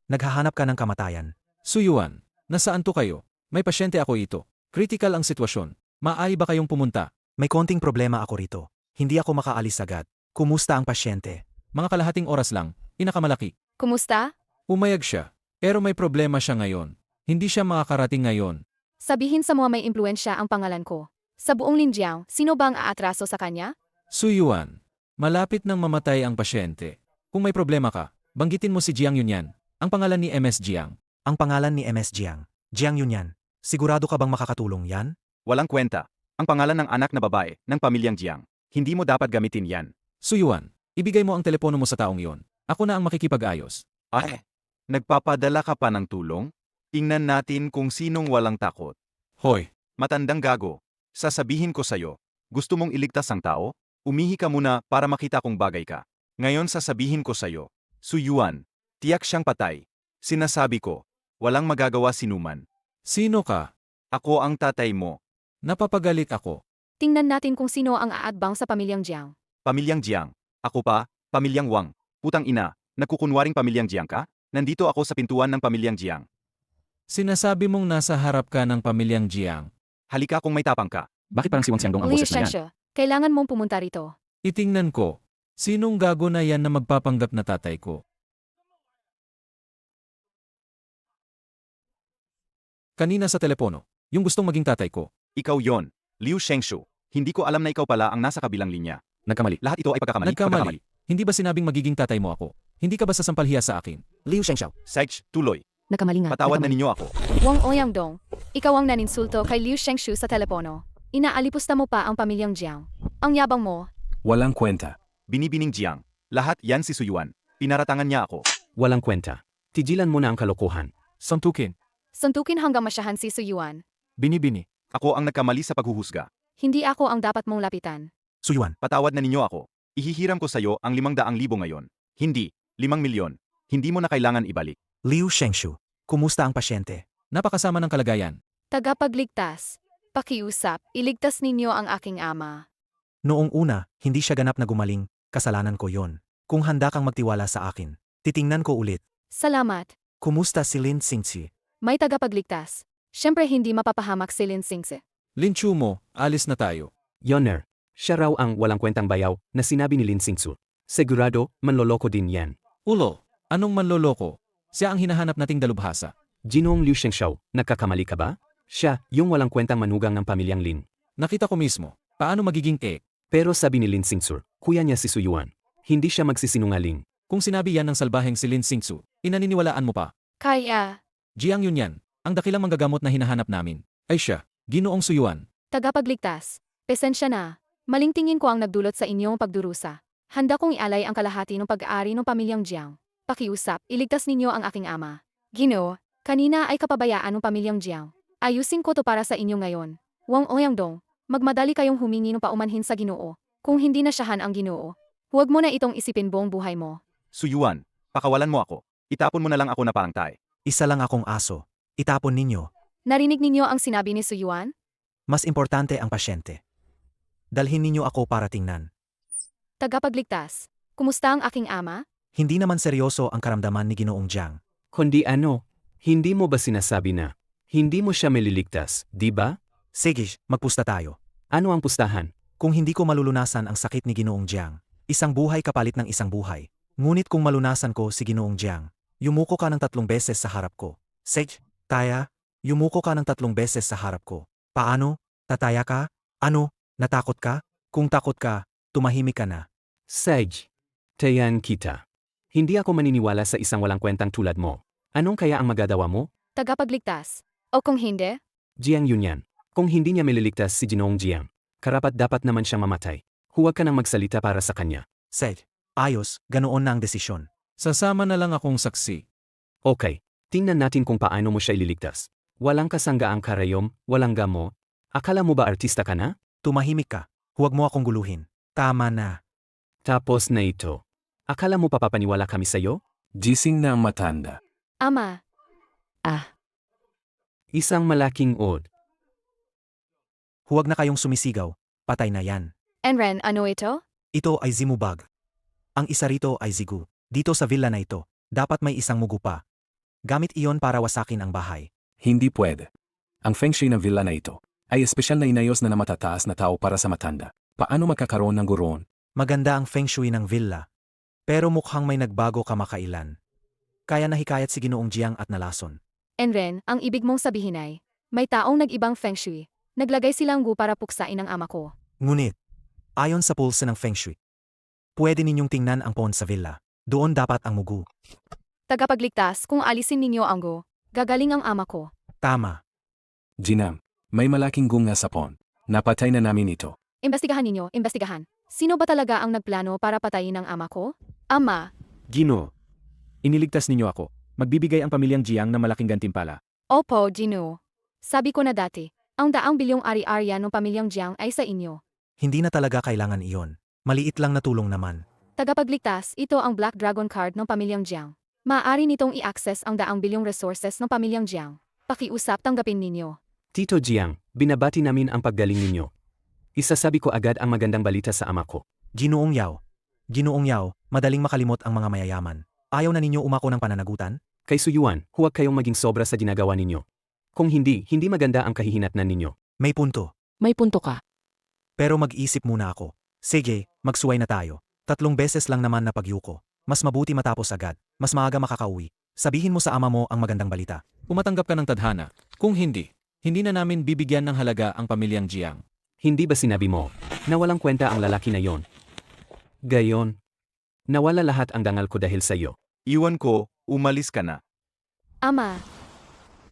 Naghahanap ka ng kamatayan. Suyuan, nasaan to kayo? May pasyente ako ito. Critical ang sitwasyon. Maaari ba kayong pumunta? May konting problema ako rito. Hindi ako makaalis agad. Kumusta ang pasyente? Mga kalahating oras lang, inakamalaki. Kumusta? Umayag siya. Pero may problema siya ngayon. Hindi siya makakarating ngayon. Sabihin sa mga may impluensya ang pangalan ko. Sa buong Linjiang, sino ba ang aatraso sa kanya? Suyuan, malapit nang mamatay ang pasyente. Kung may problema ka, banggitin mo si Jiang Yunyan, ang pangalan ni MS Jiang. Ang pangalan ni MS Jiang. Jiang Yunyan. Sigurado ka bang makakatulong yan? Walang kwenta. Ang pangalan ng anak na babae ng pamilyang Jiang. Hindi mo dapat gamitin yan. Suyuan, ibigay mo ang telepono mo sa taong iyon. Ako na ang makikipag-ayos. Ay, nagpapadala ka pa ng tulong? Tingnan natin kung sinong walang takot. Hoy, Matandang gago. Sasabihin ko sa'yo, gusto mong iligtas ang tao? Umihi ka muna para makita kung bagay ka. Ngayon sasabihin ko sa'yo, Suyuan, tiyak siyang patay. Sinasabi ko, walang magagawa sinuman. sino ka? Ako ang tatay mo. Napapagalit ako. Tingnan natin kung sino ang aadbang sa pamilyang Jiang. Pamilyang Jiang. Ako pa, pamilyang Wang. Putang ina, nagkukunwaring pamilyang Jiang ka? Nandito ako sa pintuan ng pamilyang Jiang. Sinasabi mong nasa harap ka ng pamilyang Jiang. Halika kung may tapang ka. Bakit parang si Wang Xiangdong ang Liu boses na yan? Shengshu, kailangan mong pumunta rito. Itingnan ko. Sinong gago na yan na magpapanggap na tatay ko? Kanina sa telepono, yung gustong maging tatay ko. Ikaw yon, Liu Shengshu. Hindi ko alam na ikaw pala ang nasa kabilang linya. Nagkamali. Lahat ito ay pagkakamali. Nagkamali. Hindi ba sinabing magiging tatay mo ako? Hindi ka ba sasampalhiya sa akin? Liu Shengshao. Seich, tuloy. Nakamali nga. Patawad na nakamali. ninyo ako. Wang Oyangdong, ikaw ang naninsulto kay Liu Shengshu sa telepono. Inaalipusta mo pa ang pamilyang Jiang. Ang yabang mo. Walang kwenta. Binibining Jiang. Lahat yan si Suyuan. Pinaratangan niya ako. walang kwenta. Tigilan mo na ang kalokohan. Santukin. Suntukin hanggang masyahan si Suyuan. Binibini. Ako ang nagkamali sa paghuhusga. Hindi ako ang dapat mong lapitan. Suyuan. Patawad na ninyo ako. Ihihiram ko sa'yo ang 500,000 ngayon. Hindi, 5 milyon. Hindi mo na kailangan ibalik. Liu Shengshu. Kumusta ang pasyente? Napakasama ng kalagayan. Tagapagligtas. Pakiusap, iligtas ninyo ang aking ama. Noong una, hindi siya ganap na gumaling. Kasalanan ko yon. Kung handa kang magtiwala sa akin, titingnan ko ulit. Salamat. Kumusta si Lin Xingqi? May tagapagligtas. Siyempre hindi mapapahamak si Lin Xingzi. Linchu mo, alis na tayo. Yoner, siya raw ang walang kwentang bayaw na sinabi ni Lin Xingsu. Sigurado, manloloko din yan. Ulo, anong manloloko? Siya ang hinahanap nating dalubhasa. Ginoong Liu Shengshao, nagkakamali ka ba? Siya, yung walang kwentang manugang ng pamilyang Lin. Nakita ko mismo. Paano magiging Pero sabi ni Lin Xingsu, kuya niya si Suyuan. Hindi siya magsisinungaling. Kung sinabi yan ng salbaheng si Lin Xingsu, inaniniwalaan mo pa. Kaya, Jiang Yunyan, ang dakilang manggagamot na hinahanap namin. Ay siya, Ginoong Suyuan. Tagapagligtas. Pesensya na. Maling tingin ko ang nagdulot sa inyong pagdurusa. Handa kong ialay ang kalahati ng pag-aari ng pamilyang Jiang. Pakiusap, iligtas ninyo ang aking ama. Ginoo, kanina ay kapabayaan ng pamilyang Jiang. Ayusin ko to para sa inyo ngayon. Wang Oyangdong, magmadali kayong humingi ng paumanhin sa Ginoo. Kung hindi nasyahan ang Ginoo, huwag mo na itong isipin buong buhay mo. Suyuan, pakawalan mo ako. Itapon mo na lang ako na parang tay. Isa lang akong aso. Itapon ninyo. Narinig ninyo ang sinabi ni Suyuan? Mas importante ang pasyente. Dalhin ninyo ako para tingnan. Tagapagligtas. Kumusta ang aking ama? Hindi naman seryoso ang karamdaman ni Ginoong Jiang. Kundi ano, hindi mo ba sinasabi na hindi mo siya maliligtas, di ba? Sige, magpusta tayo. Ano ang pustahan? Kung hindi ko malulunasan ang sakit ni Ginoong Jiang, isang buhay kapalit ng isang buhay. Ngunit kung malunasan ko si Ginoong Jiang, yumuko ka ng 3 beses sa harap ko. Sige, Taya, yumuko ka ng 3 beses sa harap ko. Paano? Tataya ka? Ano? Natakot ka? Kung takot ka, tumahimik ka na. Sage. Tayan kita. Hindi ako maniniwala sa isang walang kwentang tulad mo. Anong kaya ang magagawa mo? Tagapagligtas. O kung hindi, Jiang Yunyan. Kung hindi niya maliligtas si Ginoong Jiang, karapat-dapat naman siyang mamatay. Huwag ka nang magsalita para sa kanya. Sige, ayos, ganoon na ang desisyon. Sasama na lang akong saksi. Okay, tingnan natin kung paano mo siya ililigtas. Walang kasanggaang karayom, walang gamo. Akala mo ba artista ka na? Tumahimik ka. Huwag mo akong guluhin. Tama na. Tapos na ito. Akala mo papapaniwala kami sa'yo? Gising na ang matanda. ama, Isang malaking od. Huwag na kayong sumisigaw. Patay na yan. Enren, ano ito? Ito ay Zimubag. Ang isa rito ay Zigu. Dito sa villa na ito, dapat may isang mugu pa. Gamit iyon para wasakin ang bahay. Hindi pwede. Ang feng shui ng villa na ito ay espesyal na inayos na matataas na tao para sa matanda. Paano magkakaroon ng guron? Maganda ang feng shui ng villa. Pero mukhang may nagbago kamakailan. Kaya nahikayat si Ginoong Jiang at nalason. Enren, ang ibig mong sabihin ay, may taong nag-ibang feng shui. Naglagay silang gu para puksain ang ama ko. Ngunit, ayon sa pulse ng feng shui, pwede ninyong tingnan ang pond sa villa. Doon dapat ang mugu. Tagapagligtas, kung alisin ninyo ang gu, gagaling ang ama ko. Tama. Jinam, may malaking gunga sa pond. Napatay na namin ito. Imbestigahan ninyo, imbestigahan. Sino ba talaga ang nagplano para patayin ang ama ko? Ama, Gino, iniligtas ninyo ako. Magbibigay ang pamilyang Jiang ng malaking gantimpala. opo, Gino. Sabi ko na dati, ang 2 bilyong ari-arya ng pamilyang Jiang ay sa inyo. Hindi na talaga kailangan iyon. Maliit lang na tulong naman. Tagapagligtas, ito ang Black Dragon card ng pamilyang Jiang. Maaari nitong i-access ang 2 bilyong resources ng pamilyang Jiang. Pakiusap, tanggapin ninyo. Tito Jiang, binabati namin ang paggaling ninyo. Isasabi ko agad ang magandang balita sa ama ko. Ginoong Yao. Ginoong Yao, madaling makalimot ang mga mayayaman. Ayaw na ninyo umako ng pananagutan? Kay Suyuan, huwag kayong maging sobra sa ginagawa ninyo. Kung hindi maganda ang kahihinatnan ninyo. May punto. May punto ka. Pero mag-isip muna ako. Sige, magsuway na tayo. 3 beses lang naman na pagyuko. Mas mabuti matapos agad. Mas maaga makakauwi. Sabihin mo sa ama mo ang magandang balita. Umatanggap ka ng tadhana. Kung hindi na namin bibigyan ng halaga ang pamilyang Jiang. Hindi ba sinabi mo na walang kwenta ang lalaki na yon? Gayon, nawala lahat ang dangal ko dahil sa iyo. Iwan ko, umalis ka na. Ama,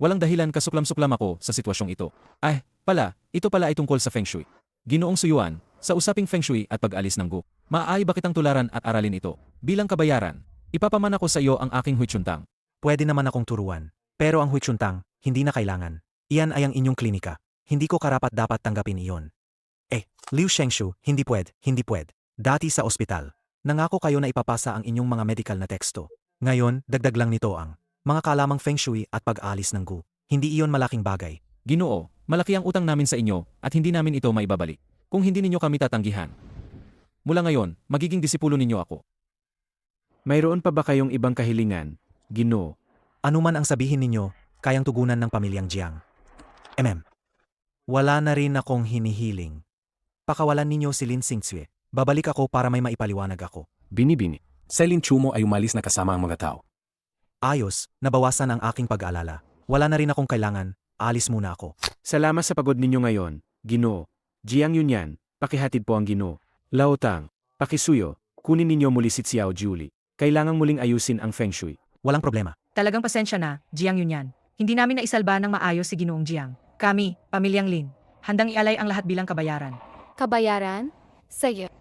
Walang dahilan kasuklam-suklam ako sa sitwasyong ito. Ito pala ay tungkol sa feng shui. Ginoong Suyuan, sa usaping feng shui at pag-alis ng gu, maaari ba kitang tularan at aralin ito? Bilang kabayaran, ipapamana ko sa iyo ang aking huitsuntang. Pwede naman akong turuan. Pero ang huitsuntang, hindi na kailangan. Iyan ay ang inyong klinika. Hindi ko karapat-dapat tanggapin iyon. Liu Shengshu, hindi pwede. Dati sa ospital, nangako kayo na ipapasa ang inyong mga medical na teksto. Ngayon, dagdag lang nito ang mga kalamang feng shui at pag-alis ng gu. Hindi iyon malaking bagay. Ginoo, malaki ang utang namin sa inyo at hindi namin ito maibabalik. Kung hindi ninyo kami tatanggihan. Mula ngayon, magiging disipulo ninyo ako. Mayroon pa ba kayong ibang kahilingan, Ginoo? Ano man ang sabihin ninyo, kayang tugunan ng pamilyang Jiang. Wala na rin akong hinihiling. Pakawalan ninyo si Lin Xingcue. Babalik ako para may maipaliwanag ako. Binibini. Si Lin Chumo ay umalis na kasama ang mga tao. Ayos, nabawasan ang aking pag-aalala. Wala na rin akong kailangan, alis muna ako. Salamat sa pagod ninyo ngayon, Ginoo. Jiang Yunyan, pakihatid po ang Ginoo. Laotang, pakisuyo, kunin ninyo muli si Xiao Julie. Kailangang muling ayusin ang feng shui. Walang problema. Talagang pasensya na, Jiang Yunyan. hindi namin naisalba ng maayos si Ginoong Jiang. Kami, pamilyang Lin, handang ialay ang lahat bilang kabayaran. Kabayaran? Sa'yo.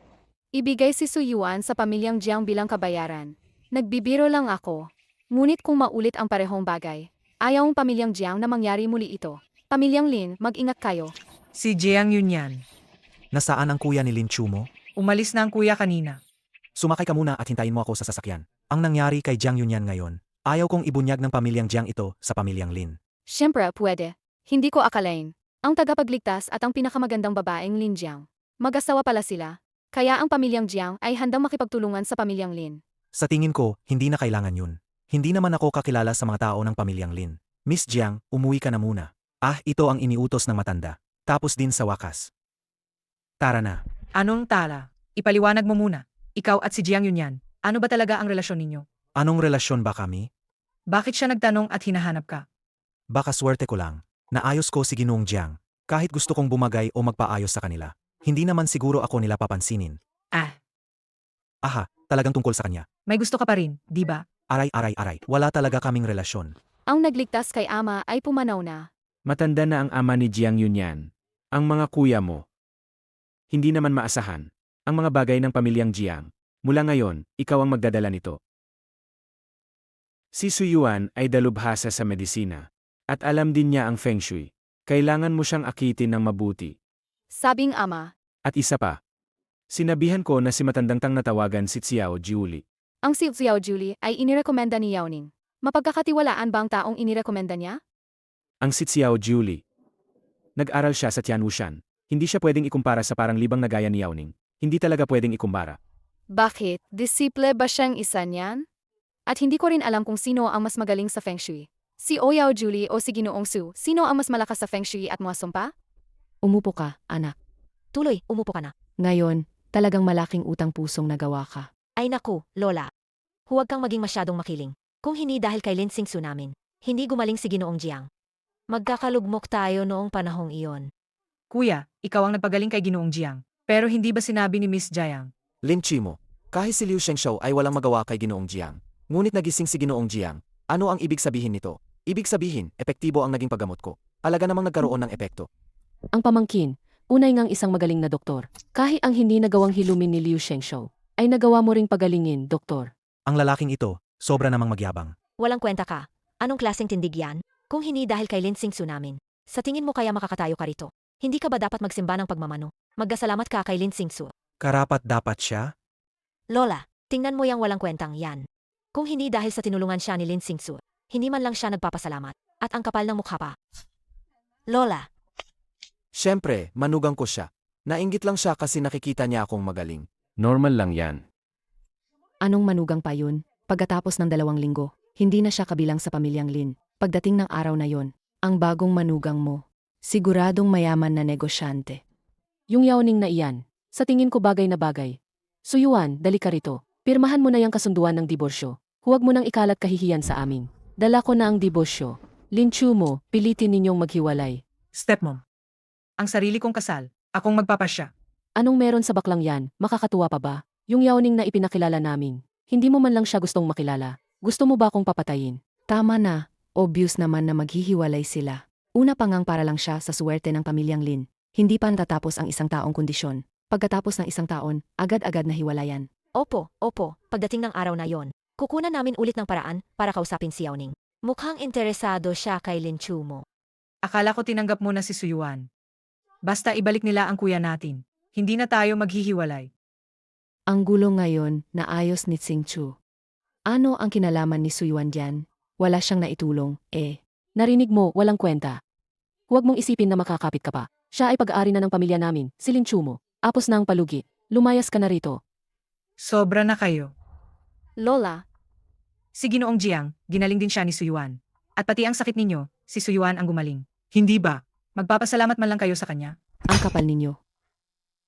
Ibigay si Suyuan sa pamilyang Jiang bilang kabayaran. Nagbibiro lang ako. Ngunit kung maulit ang parehong bagay, ayaw ang pamilyang Jiang na mangyari muli ito. Pamilyang Lin, mag-ingat kayo. Si Jiang Yunyan. Nasaan ang kuya ni Lin Chu mo? Umalis na ang kuya kanina. Sumakay ka muna at hintayin mo ako sa sasakyan. Ang nangyari kay Jiang Yunyan ngayon, ayaw kong ibunyag ng pamilyang Jiang ito sa pamilyang Lin. Siyempre, pwede. Hindi ko akalain. Ang tagapagligtas at ang pinakamagandang babaeng Lin Jiang. Mag-asawa pala sila. Kaya ang pamilyang Jiang ay handang makipagtulungan sa pamilyang Lin. Sa tingin ko, hindi na kailangan yun. Hindi naman ako kakilala sa mga tao ng pamilyang Lin. Miss Jiang, umuwi ka na muna. Ito ang iniutos ng matanda. Tapos din sa wakas. Tara na. Anong tala? Ipaliwanag mo muna. Ikaw at si Jiang Yunyan, ano ba talaga ang relasyon ninyo? Anong relasyon ba kami? Bakit siya nagtanong at hinahanap ka? Baka swerte ko lang. Naayos ko si Ginoong Jiang. Kahit gusto kong bumagay o magpaayos sa kanila. Hindi naman siguro ako nila papansinin. Talagang tungkol sa kanya. May gusto ka pa rin, di ba? Aray. Wala talaga kaming relasyon. Ang nagligtas kay ama ay pumanaw na. Matanda na ang ama ni Jiang Yunyan. Ang mga kuya mo. Hindi naman maasahan. Ang mga bagay ng pamilyang Jiang. Mula ngayon, ikaw ang magdadala nito. Si Suyuan ay dalubhasa sa medisina. At alam din niya ang Feng Shui. Kailangan mo siyang akitin ng mabuti. Sabing ama. At isa pa. Sinabihan ko na si matandang tang natawagan si Xiao Jiuli. Ang si Xiao Julie ay inirekomenda ni Yao Ning. Mapagkakatiwalaan ba ang taong inirekomenda niya? Ang si Xiao Jiuli. Nag-aral siya sa Tianwushan. Hindi siya pwedeng ikumpara sa parang libang na gaya ni Yao Ning. Hindi talaga pwedeng ikumpara. Bakit? Disiple ba siyang isa niyan? At hindi ko rin alam kung sino ang mas magaling sa Feng Shui. Si Ouyao Julie o si Ginoong Su, sino ang mas malakas sa Feng Shui at mga sumpa? Umupo ka, anak. Tuloy, umupo ka na. Ngayon, talagang malaking utang pusong nagawa ka. Ay naku, Lola. Huwag kang maging masyadong makiling. Kung hindi dahil kay Lin Xingsu namin, hindi gumaling si Ginoong Jiang. Magkakalugmok tayo noong panahong iyon. Kuya, ikaw ang nagpagaling kay Ginoong Jiang. Pero hindi ba sinabi ni Miss Jiang? Lin Chimo, kahit si Liu Shengshou ay walang magawa kay Ginoong Jiang. Ngunit nagising si Ginoong Jiang. Ano ang ibig sabihin nito? Ibig sabihin, epektibo ang naging paggamot ko. Alaga namang nagkaroon ng epekto. Ang pamangkin, unay ngang isang magaling na doktor. Kahit ang hindi nagawang hilumin ni Liu Shengshou, ay nagawa mo ring pagalingin, doktor. Ang lalaking ito, sobra namang magyabang. Walang kwenta ka. Anong klaseng tindig yan? Kung hindi dahil kay Lin Xingsu namin. Sa tingin mo kaya makakatayo ka rito? Hindi ka ba dapat magsimba ng pagmamano? Magdasalamat ka kay Lin Xingsu. Karapat dapat siya? Lola, tingnan mo yang walang kwentang yan. Kung hindi dahil sa tinulungan siya ni Lin Xingsu, hindi man lang siya nagpapasalamat. At ang kapal ng mukha pa. Lola, Siyempre, manugang ko siya. Nainggit lang siya kasi nakikita niya akong magaling. Normal lang yan. Anong manugang pa yun? Pagkatapos ng 2 linggo, hindi na siya kabilang sa pamilyang Lin. Pagdating ng araw na yon, ang bagong manugang mo, siguradong mayaman na negosyante. Yung Yao Ning na iyan, sa tingin ko bagay na bagay. Suyuan, dali ka rito. Pirmahan mo na yung kasunduan ng diborsyo. Huwag mo nang ikalat kahihiyan sa amin. Dala ko na ang diborsyo. Lin Chu mo, pilitin ninyong maghiwalay. Stepmom. Ang sarili kong kasal, akong magpapasya. Anong meron sa baklang yan? Makakatuwa pa ba? Yung Yao Ning na ipinakilala namin. Hindi mo man lang siya gustong makilala. Gusto mo ba akong papatayin? Tama na. Obvious naman na maghihiwalay sila. Una pa ngang para lang siya sa suwerte ng pamilyang Lin. Hindi pa natatapos ang isang taong kondisyon. Pagkatapos ng isang taon, agad-agad na hiwalayan. opo, pagdating ng araw na yon, kukunan namin ulit ng paraan para kausapin si Yao Ning. Mukhang interesado siya kay Lin Chu mo. Akala ko tinanggap mo na si Suyuan. Basta ibalik nila ang kuya natin. Hindi na tayo maghihiwalay. Ang gulo ngayon, naayos ni Xing Chu. Ano ang kinalaman ni Suyuan diyan? Wala siyang naitulong, Narinig mo, walang kwenta. Huwag mong isipin na makakapit ka pa. Siya ay pag-aari na ng pamilya namin, si Lin Chu mo. Apos na ang palugi. Lumayas ka na rito. Sobra na kayo. Lola, Si Ginoong Jiang, ginaling din siya ni Suyuan. At pati ang sakit ninyo, si Suyuan ang gumaling. Hindi ba? Magpapasalamat man lang kayo sa kanya. Ang kapal ninyo.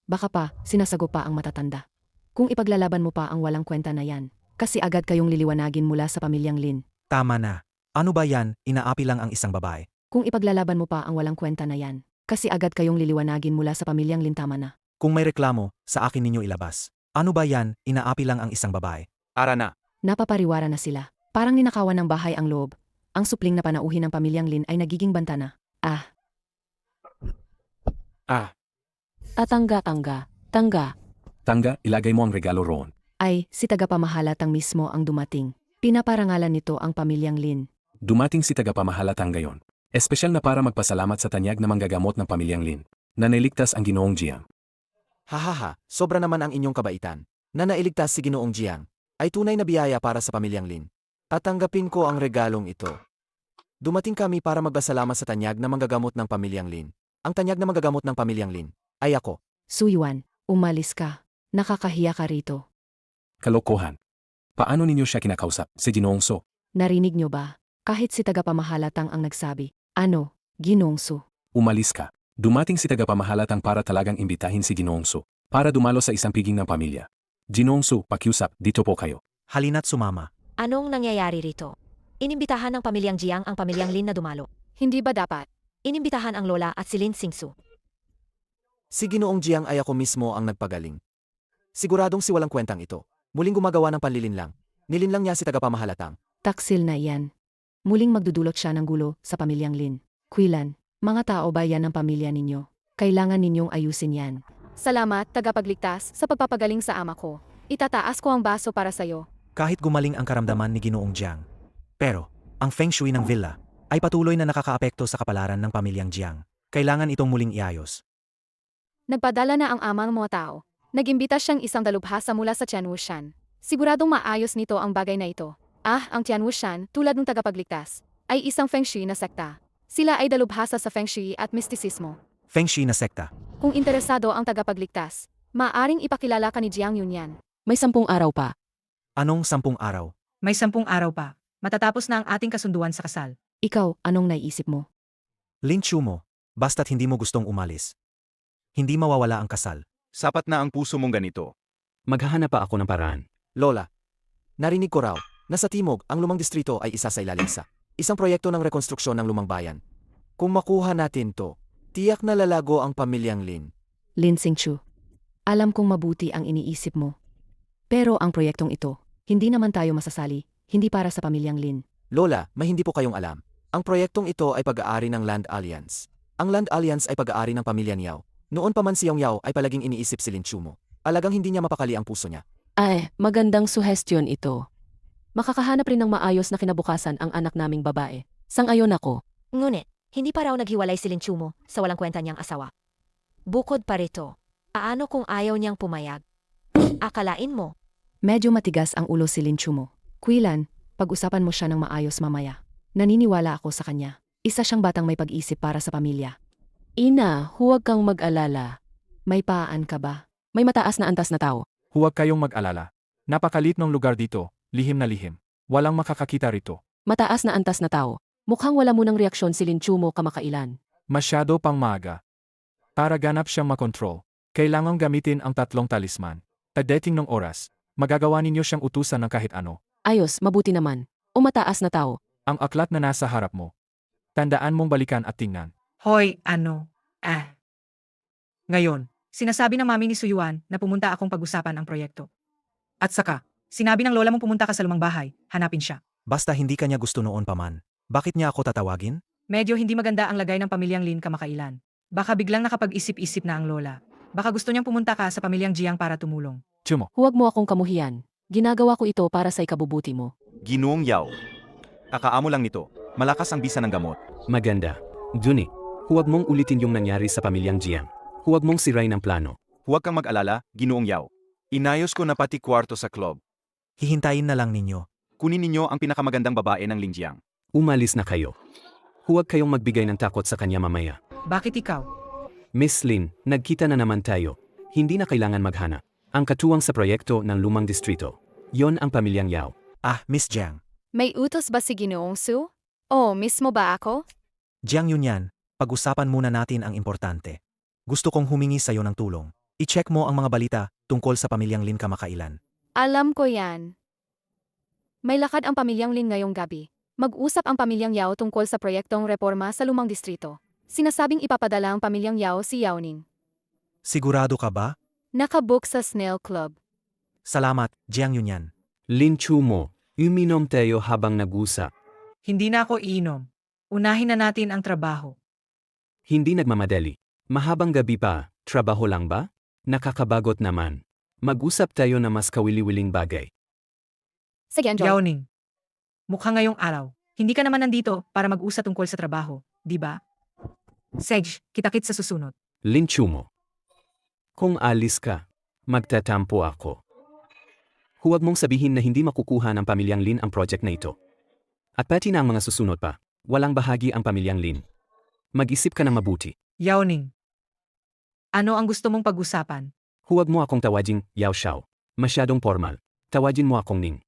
Baka pa, sinasago pa ang matatanda. Kung ipaglalaban mo pa ang walang kwenta na yan, kasi agad kayong liliwanagin mula sa pamilyang Lin. Tama na. Ano ba yan? Inaapi lang ang isang babae. Kung ipaglalaban mo pa ang walang kwenta na yan, kasi agad kayong liliwanagin mula sa pamilyang Lin, tama na. Kung may reklamo, sa akin ninyo ilabas. Ano ba yan? Inaapi lang ang isang babae. Ara na. Napapariwara na sila. Parang ninakawan ng bahay ang loob. ang supling na panauhin ng pamilyang Lin ay nagiging banta na. Tangga. Tangga, ilagay mo ang regalo roon. Ay, si tagapamahalatang mismo ang dumating. Pinaparangalan nito ang pamilyang Lin. Dumating si tagapamahalatang gayon. Espesyal na para magpasalamat sa tanyag na manggagamot ng pamilyang Lin, na nailigtas ang Ginoong Jiang. Hahaha, sobra naman ang inyong kabaitan. Na nailigtas si Ginoong Jiang, ay tunay na biyaya para sa pamilyang Lin. At tanggapin ko ang regalong ito. Dumating kami para magpasalamat sa tanyag na manggagamot ng pamilyang Lin. Ang tanyag na manggagamot ng pamilyang Lin ay ako. Su Yuan, umalis ka. Nakakahiya ka rito. Kalokohan. Paano ninyo siya kinakausap, si Ginoong So? Narinig nyo ba? Kahit si tagapamahalatang ang nagsabi. Ano, Ginoong Su? Umalis ka. Dumating si tagapamahalatang para talagang imbitahin si Ginoong So, para dumalo sa isang piging ng pamilya. Ginoong So, pakiusap, dito po kayo. Halina't sumama. Anong nangyayari rito? Inimbitahan ng pamilyang Jiang ang pamilyang Lin na dumalo. Hindi ba dapat? Inimbitahan ang lola at si Lin Xingsu. Si Ginoong Jiang ay ako mismo ang nagpagaling. Siguradong si walang kwentang ito. Muling gumagawa ng panlilinlang. Nilinlang niya si tagapamahalatang. Taksil na iyan. Muling magdudulot siya ng gulo sa pamilyang Lin. Quilan, mga tao ba yan ng pamilya ninyo? Kailangan ninyong ayusin yan. Salamat, tagapagligtas, sa pagpapagaling sa ama ko. Itataas ko ang baso para sa'yo. Kahit gumaling ang karamdaman ni Ginoong Jiang. Pero, ang feng shui ng villa ay patuloy na nakakaapekto sa kapalaran ng pamilyang Jiang. Kailangan itong muling iayos. Nagpadala na ang ama ng mga tao. Nagimbita siyang isang dalubhasa mula sa Tianwushan. Siguradong maayos nito ang bagay na ito. Ang Tianwushan, tulad ng tagapagligtas, ay isang feng shui na sekta. Sila ay dalubhasa sa feng shui at mistisismo. Feng shui na sekta. Kung interesado ang tagapagligtas, maaring ipakilala ka ni Jiang Yunyan. May 10 araw pa. Anong 10 araw? May 10 araw pa. Matatapos na ang ating kasunduan sa kasal. Ikaw, anong naiisip mo? Lin Chu mo, basta't hindi mo gustong umalis. Hindi mawawala ang kasal. Sapat na ang puso mong ganito. Maghahanap pa ako ng paraan. Lola, narinig ko raw na sa Timog ang lumang distrito ay isa sa ilalim sa isang proyekto ng rekonstruksyon ng lumang bayan. Kung makuha natin to, tiyak na lalago ang pamilyang Lin. Lin Xingchu. Alam kong mabuti ang iniisip mo. Pero ang proyektong ito, hindi naman tayo masasali, hindi para sa pamilyang Lin. Lola, may hindi po kayong alam. Ang proyektong ito ay pag-aari ng Land Alliance. Ang Land Alliance ay pag-aari ng pamilya Niao. Noon pa man si Yong Yao ay palaging iniisip si Lin Chu mo. Alagang hindi niya mapakali ang puso niya. Ay, magandang suhestyon ito. Makakahanap rin ng maayos na kinabukasan ang anak naming babae. Sang-ayon ako. Ngunit, hindi pa raw naghiwalay si Lin Chu mo sa walang kwenta niyang asawa. Bukod pa rito, paano kung ayaw niyang pumayag? Akalain mo, Medyo matigas ang ulo si Lin Chu mo. Quilan, pag-usapan mo siya ng maayos mamaya. Naniniwala ako sa kanya. Isa siyang batang may pag-isip para sa pamilya. Ina, huwag kang mag-alala. May paan ka ba? May mataas na antas na tao. Huwag kayong mag-alala. Napakalit ng lugar dito, lihim na lihim. Walang makakakita rito. Mataas na antas na tao. Mukhang wala munang reaksyon si Lin Chu mo kamakailan. Masyado pang maaga. Para ganap siyang makontrol, kailangang gamitin ang 3 talisman. Pagdating ng oras, magagawa ninyo siyang utusan ng kahit ano. Ayos, mabuti naman. O mataas na tao. Ang aklat na nasa harap mo. Tandaan mong balikan at tingnan. Hoy, ano? Ngayon, sinasabi ng mami ni Suyuan na pumunta akong pag-usapan ang proyekto. At saka, sinabi ng lola mong pumunta ka sa lumang bahay, hanapin siya. Basta hindi kanya gusto noon pa man. Bakit niya ako tatawagin? Medyo hindi maganda ang lagay ng pamilyang Lin kamakailan. Baka biglang nakapag-isip-isip na ang lola. Baka gusto niyang pumunta ka sa pamilyang Jiang para tumulong. Chumo. Huwag mo akong kamuhian. Ginagawa ko ito para sa ikabubuti mo. Ginoong Yao. Kakaamo lang nito. Malakas ang bisa ng gamot. Maganda. Duni, huwag mong ulitin yung nangyari sa pamilyang Jiang. Huwag mong sirain ang plano. Huwag kang mag-alala, Ginoong Yao. Inayos ko na pati kwarto sa club. Hihintayin na lang ninyo. Kunin ninyo ang pinakamagandang babae ng Linjiang. Umalis na kayo. Huwag kayong magbigay ng takot sa kanya mamaya. Bakit ikaw? Miss Lin, nagkita na naman tayo. Hindi na kailangan maghanap. Ang katuwang sa proyekto ng lumang distrito. Yon ang pamilyang Yao. Miss Jiang. May utos ba si Ginoong Su? O, mismo ba ako? Jiang Yunyan, pag-usapan muna natin ang importante. Gusto kong humingi sa'yo ng tulong. I-check mo ang mga balita tungkol sa pamilyang Lin kamakailan. Alam ko yan. May lakad ang pamilyang Lin ngayong gabi. Mag-usap ang pamilyang Yao tungkol sa proyektong reforma sa lumang distrito. Sinasabing ipapadala ang pamilyang Yao si Yao Ning. Sigurado ka ba? Nakabook sa Snail Club. Salamat, Jiang Yunyan. Lin Chu mo, uminom tayo habang nag-usap. Hindi na ako iinom. Unahin na natin ang trabaho. Hindi nagmamadali. Mahabang gabi pa, trabaho lang ba? Nakakabagot naman. Mag-usap tayo na mas kawili-wiling bagay. Sige, enjoy. Yawning. Mukha ngayong araw. Hindi ka naman nandito para mag-usap tungkol sa trabaho, di ba? Sej, kita-kits sa susunod. Linchu mo. Kung alis ka, magtatampo ako. Huwag mong sabihin na hindi makukuha ng pamilyang Lin ang project na ito. At pati na ang mga susunod pa, walang bahagi ang pamilyang Lin. Mag-isip ka ng mabuti. Yawning. Ano ang gusto mong pag-usapan? Huwag mo akong tawaging Yao Xiao. Masyadong formal. Tawagin mo akong Ning.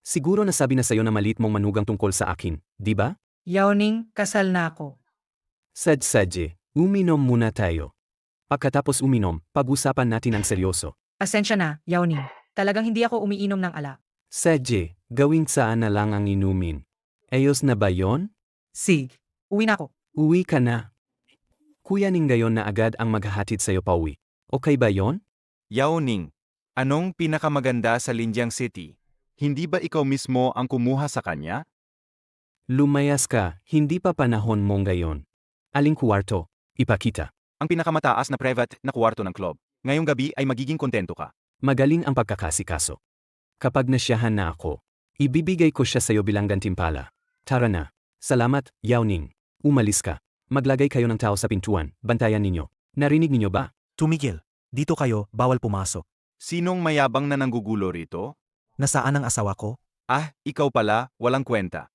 Siguro nasabi na sayo na maliit mong manugang tungkol sa akin, di ba? Yawning, kasal na ako. Sadsadje, uminom muna tayo. Pagkatapos uminom, pag-usapan natin ang seryoso. Pasensya na, Yawning. Talagang hindi ako umiinom ng alak. Sadje, gawing saan na lang ang inumin. Ayos na ba yon? Sig, uwi na ako. Uwi ka na. Kuya Ning gayon na agad ang maghahatid sa'yo pauwi. Okay ba yon? Yao Ning, anong pinakamaganda sa Linjiang City? Hindi ba ikaw mismo ang kumuha sa kanya? Lumayas ka, hindi pa panahon mong gayon. Aling kuwarto, ipakita. Ang pinakamataas na private na kwarto ng club. Ngayong gabi ay magiging kontento ka. Magaling ang pagkakasikaso. Kapag nasyahan na ako, ibibigay ko siya sa'yo bilang gantimpala. Tara na. Salamat, Yao Ning. Umalis ka. Maglagay kayo ng tao sa pintuan, bantayan ninyo. Narinig ninyo ba? Tumigil. Dito kayo, bawal pumasok. Sinong mayabang na nanggugulo rito? Nasaan ang asawa ko? Ah, ikaw pala, walang kwenta.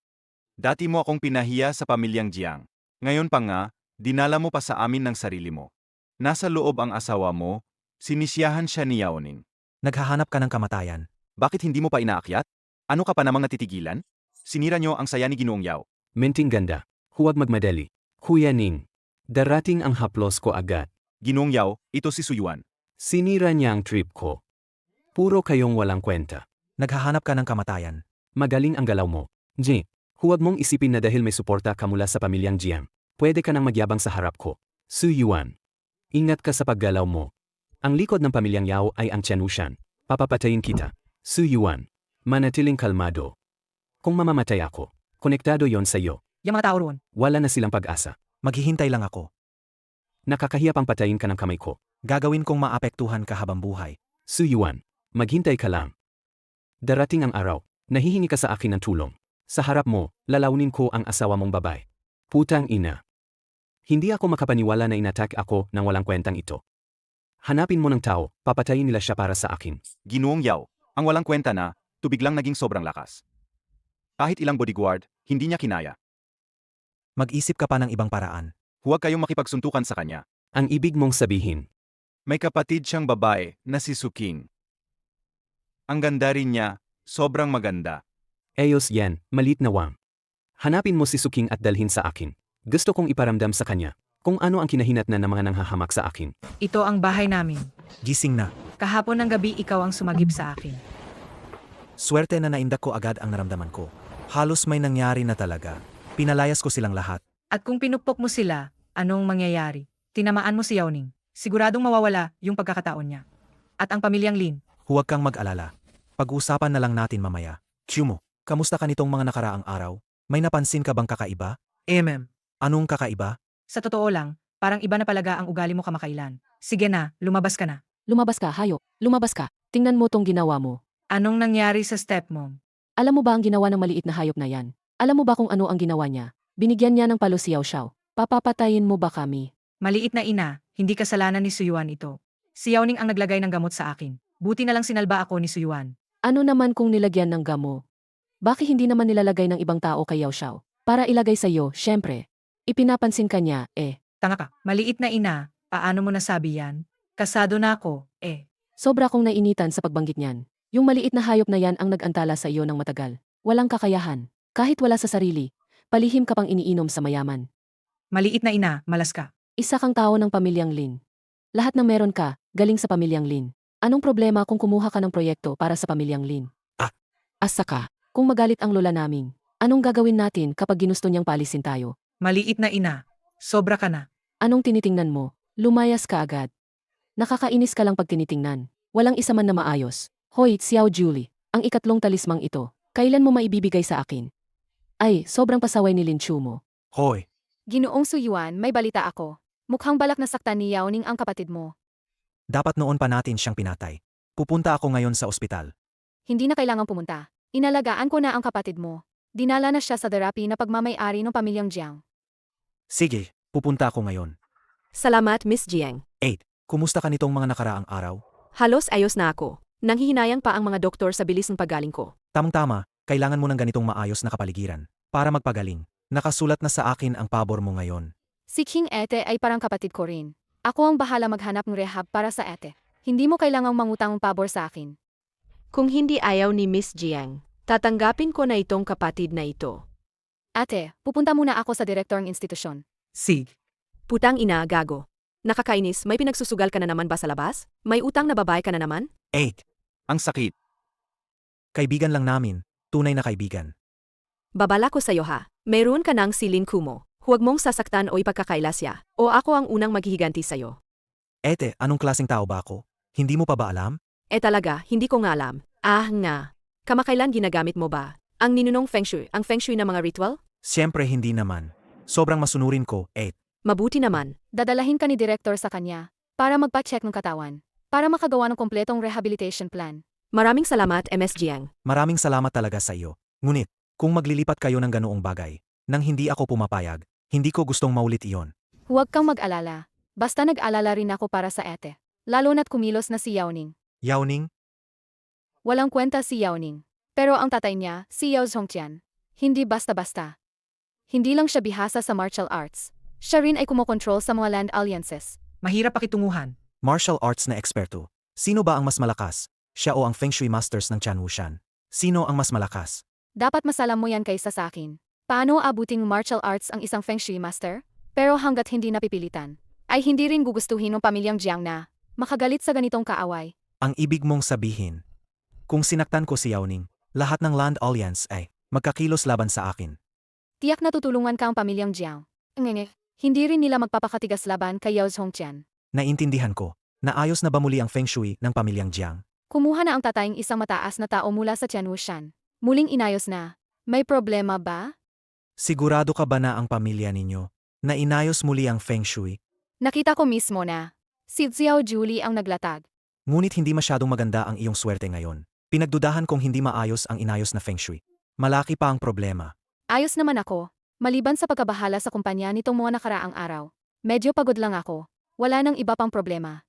Dati mo akong pinahiya sa pamilyang Jiang. Ngayon pa nga, dinala mo pa sa amin ng sarili mo. Nasa loob ang asawa mo, sinisyahan siya ni Yao Ning. Naghahanap ka ng kamatayan. Bakit hindi mo pa inaakyat? Ano ka pa namang natitigilan? Sinira niyo ang saya ni Ginoong Yao. Menting ganda. Huwag magmadali. Kuya Ning, darating ang haplos ko agad. Ginoong Yao, ito si Suyuan. Sinira niya ang trip ko. Puro kayong walang kwenta. Naghahanap ka ng kamatayan. Magaling ang galaw mo. Ji, huwag mong isipin na dahil may suporta ka mula sa pamilyang Jiang, pwede ka nang magyabang sa harap ko. Su Yuan. Ingat ka sa paggalaw mo. Ang likod ng pamilyang Yao ay ang Tianushan. Papapatayin kita. Su Yuan. Manatiling kalmado. Kung mamamatay ako, konektado yon sa iyo. Yung mga tao roon. Wala na silang pag-asa. Maghihintay lang ako. Nakakahiya pang patayin ka ng kamay ko. Gagawin kong maapektuhan ka habang buhay. Su Yuan. Maghintay ka lang. Darating ang araw, nahihingi ka sa akin ng tulong. Sa harap mo, lalaunin ko ang asawa mong babae. Putang ina. Hindi ako makapaniwala na inattack ako ng walang kwentang ito. Hanapin mo ng tao, papatayin nila siya para sa akin. Ginoong Yao, ang walang kwenta na, tubiglang naging sobrang lakas. Kahit ilang bodyguard, hindi niya kinaya. Mag-isip ka pa ng ibang paraan. Huwag kayong makipagsuntukan sa kanya. Ang ibig mong sabihin, May kapatid siyang babae na si Suking. Ang ganda rin niya, sobrang maganda. ayos yan, malit na wang. Hanapin mo si Suking at dalhin sa akin. Gusto kong iparamdam sa kanya kung ano ang kinahinatnan ng mga nanghahamak sa akin. Ito ang bahay namin. Gising na. Kahapon ng gabi ikaw ang sumagip sa akin. Swerte na naindak ko agad ang naramdaman ko. Halos may nangyari na talaga. Pinalayas ko silang lahat. At kung pinupok mo sila, anong mangyayari? Tinamaan mo si Yawning. Siguradong mawawala yung pagkakataon niya. At ang pamilyang Lin. Huwag kang mag-alala. Pag-usapan na lang natin mamaya. Chumo, kamusta ka nitong mga nakaraang araw? May napansin ka bang kakaiba? Anong kakaiba? Sa totoo lang, parang iba na palaga ang ugali mo kamakailan. Sige na, lumabas ka na. Lumabas ka, hayop. Lumabas ka. Tingnan mo tong ginawa mo. Anong nangyari sa stepmom? Alam mo ba ang ginawa ng maliit na hayop na yan? Alam mo ba kung ano ang ginawa niya? Binigyan niya ng palo si Yao Xiao. Papapatayin mo ba kami? Maliit na ina, hindi kasalanan ni Suyuan ito. Si Yawning ang naglagay ng gamot sa akin. Buti na lang sinalba ako ni Suyuan. Ano naman kung nilagyan ng gamo? Bakit hindi naman nilalagay ng ibang tao kay Yao Xiao? Para ilagay sa iyo, syempre. Ipinapansin ka niya, Tanga ka, maliit na ina, paano mo nasabi yan? Kasado na ako, Sobra kong nainitan sa pagbanggit niyan. Yung maliit na hayop na yan ang nag-antala sa iyo ng matagal. Walang kakayahan. Kahit wala sa sarili, palihim ka pang iniinom sa mayaman. Maliit na ina, malas ka. Isa kang tao ng pamilyang Lin. Lahat ng meron ka, galing sa pamilyang Lin. Anong problema kung kumuha ka ng proyekto para sa pamilyang Lin? Asa ka, kung magalit ang lola naming, anong gagawin natin kapag ginusto niyang paalisin tayo? Maliit na ina, sobra ka na. Anong tinitingnan mo? Lumayas ka agad. Nakakainis ka lang pag tinitingnan. Walang isa man na maayos. Hoy, Xiao Julie, ang ikatlong talismang ito, kailan mo maibibigay sa akin? Ay, sobrang pasaway ni Lin Chu mo. Hoy, Ginoong Suyuan, may balita ako. Mukhang balak na saktan ni Yao Ning ang kapatid mo. dapat noon pa natin siyang pinatay. Pupunta ako ngayon sa ospital. Hindi na kailangang pumunta. Inalagaan ko na ang kapatid mo. Dinala na siya sa therapy na pagmamay-ari ng pamilyang Jiang. Sige, pupunta ako ngayon. Salamat, Miss Jiang. Kumusta ka nitong mga nakaraang araw? Halos ayos na ako. Nanghihinayang pa ang mga doktor sa bilis ng paggaling ko. Tamang-tama, kailangan mo ng ganitong maayos na kapaligiran. Para magpagaling. Nakasulat na sa akin ang pabor mo ngayon. Si King Ete ay parang kapatid ko rin. Ako ang bahala maghanap ng rehab para sa Ete. Hindi mo kailangang mangutang ng pabor sa akin. Kung hindi ayaw ni Miss Jiang, tatanggapin ko na itong kapatid na ito. Ate, pupunta muna ako sa direktor ng institusyon. Sig. Putang ina, gago. Nakakainis, may pinagsusugal ka na naman ba sa labas? May utang na babae ka na naman? 8. Ang sakit. Kaibigan lang namin. Tunay na kaibigan. Babala ko sa'yo ha. Mayroon ka ng silin kumo. Huwag mong sasaktan o ipagkakaila siya. O ako ang unang maghihiganti sa'yo. Ete, anong klaseng tao ba ako? Hindi mo pa ba alam? Talaga, hindi ko nga alam. Ah nga. Kamakailan ginagamit mo ba? Ang ninunong feng shui, ang feng shui na mga ritual? Siyempre hindi naman. Sobrang masunurin ko, 8. Mabuti naman. Dadalahin ka ni direktor sa kanya para magpa-check ng katawan. Para makagawa ng kompletong rehabilitation plan. Maraming salamat, MS Jiang. Maraming salamat talaga sa iyo. Ngunit, kung maglilipat kayo ng ganoong bagay, nang hindi ako pumapayag, hindi ko gustong maulit iyon. Huwag kang mag-alala. Basta nag-alala rin ako para sa Ete. Lalo na't kumilos na si Yao Ning. Yao Ning, Walang kwenta si Yao Ning. Pero ang tatay niya, si Yao Zhongtian. Hindi basta-basta. Hindi lang siya bihasa sa martial arts. Siya rin ay kumokontrol sa mga land alliances. Mahirap pakitunguhan. martial arts na eksperto. Sino ba ang mas malakas? Siya o ang Feng Shui Masters ng Chan Wushan? Sino ang mas malakas? Dapat masalam mo yan kaysa sa akin. Paano abuting martial arts ang isang Feng Shui master? Pero hanggat hindi napipilitan, ay hindi rin gugustuhin ng pamilyang Jiang na makagalit sa ganitong kaaway. Ang ibig mong sabihin, kung sinaktan ko si Yao Ning, lahat ng Land Alliance ay magkakilos laban sa akin. Tiyak na tutulungan ka ang pamilyang Jiang. Ngenge, hindi rin nila magpapakatigas laban kay Yao Zhongtian. Naintindihan ko, naayos na ba muli ang Feng Shui ng pamilyang Jiang? Kumuha na ang tatayng isang mataas na tao mula sa Tianwushan. Muling inayos na. May problema ba? Sigurado ka ba na ang pamilya ninyo na inayos muli ang Feng Shui? Nakita ko mismo na si Xiao Julie ang naglatag. Ngunit hindi masyadong maganda ang iyong swerte ngayon. Pinagdudahan kong hindi maayos ang inayos na Feng Shui. Malaki pa ang problema. Ayos naman ako. Maliban sa pagkabahala sa kumpanya nitong mga nakaraang araw. Medyo pagod lang ako. Wala nang iba pang problema.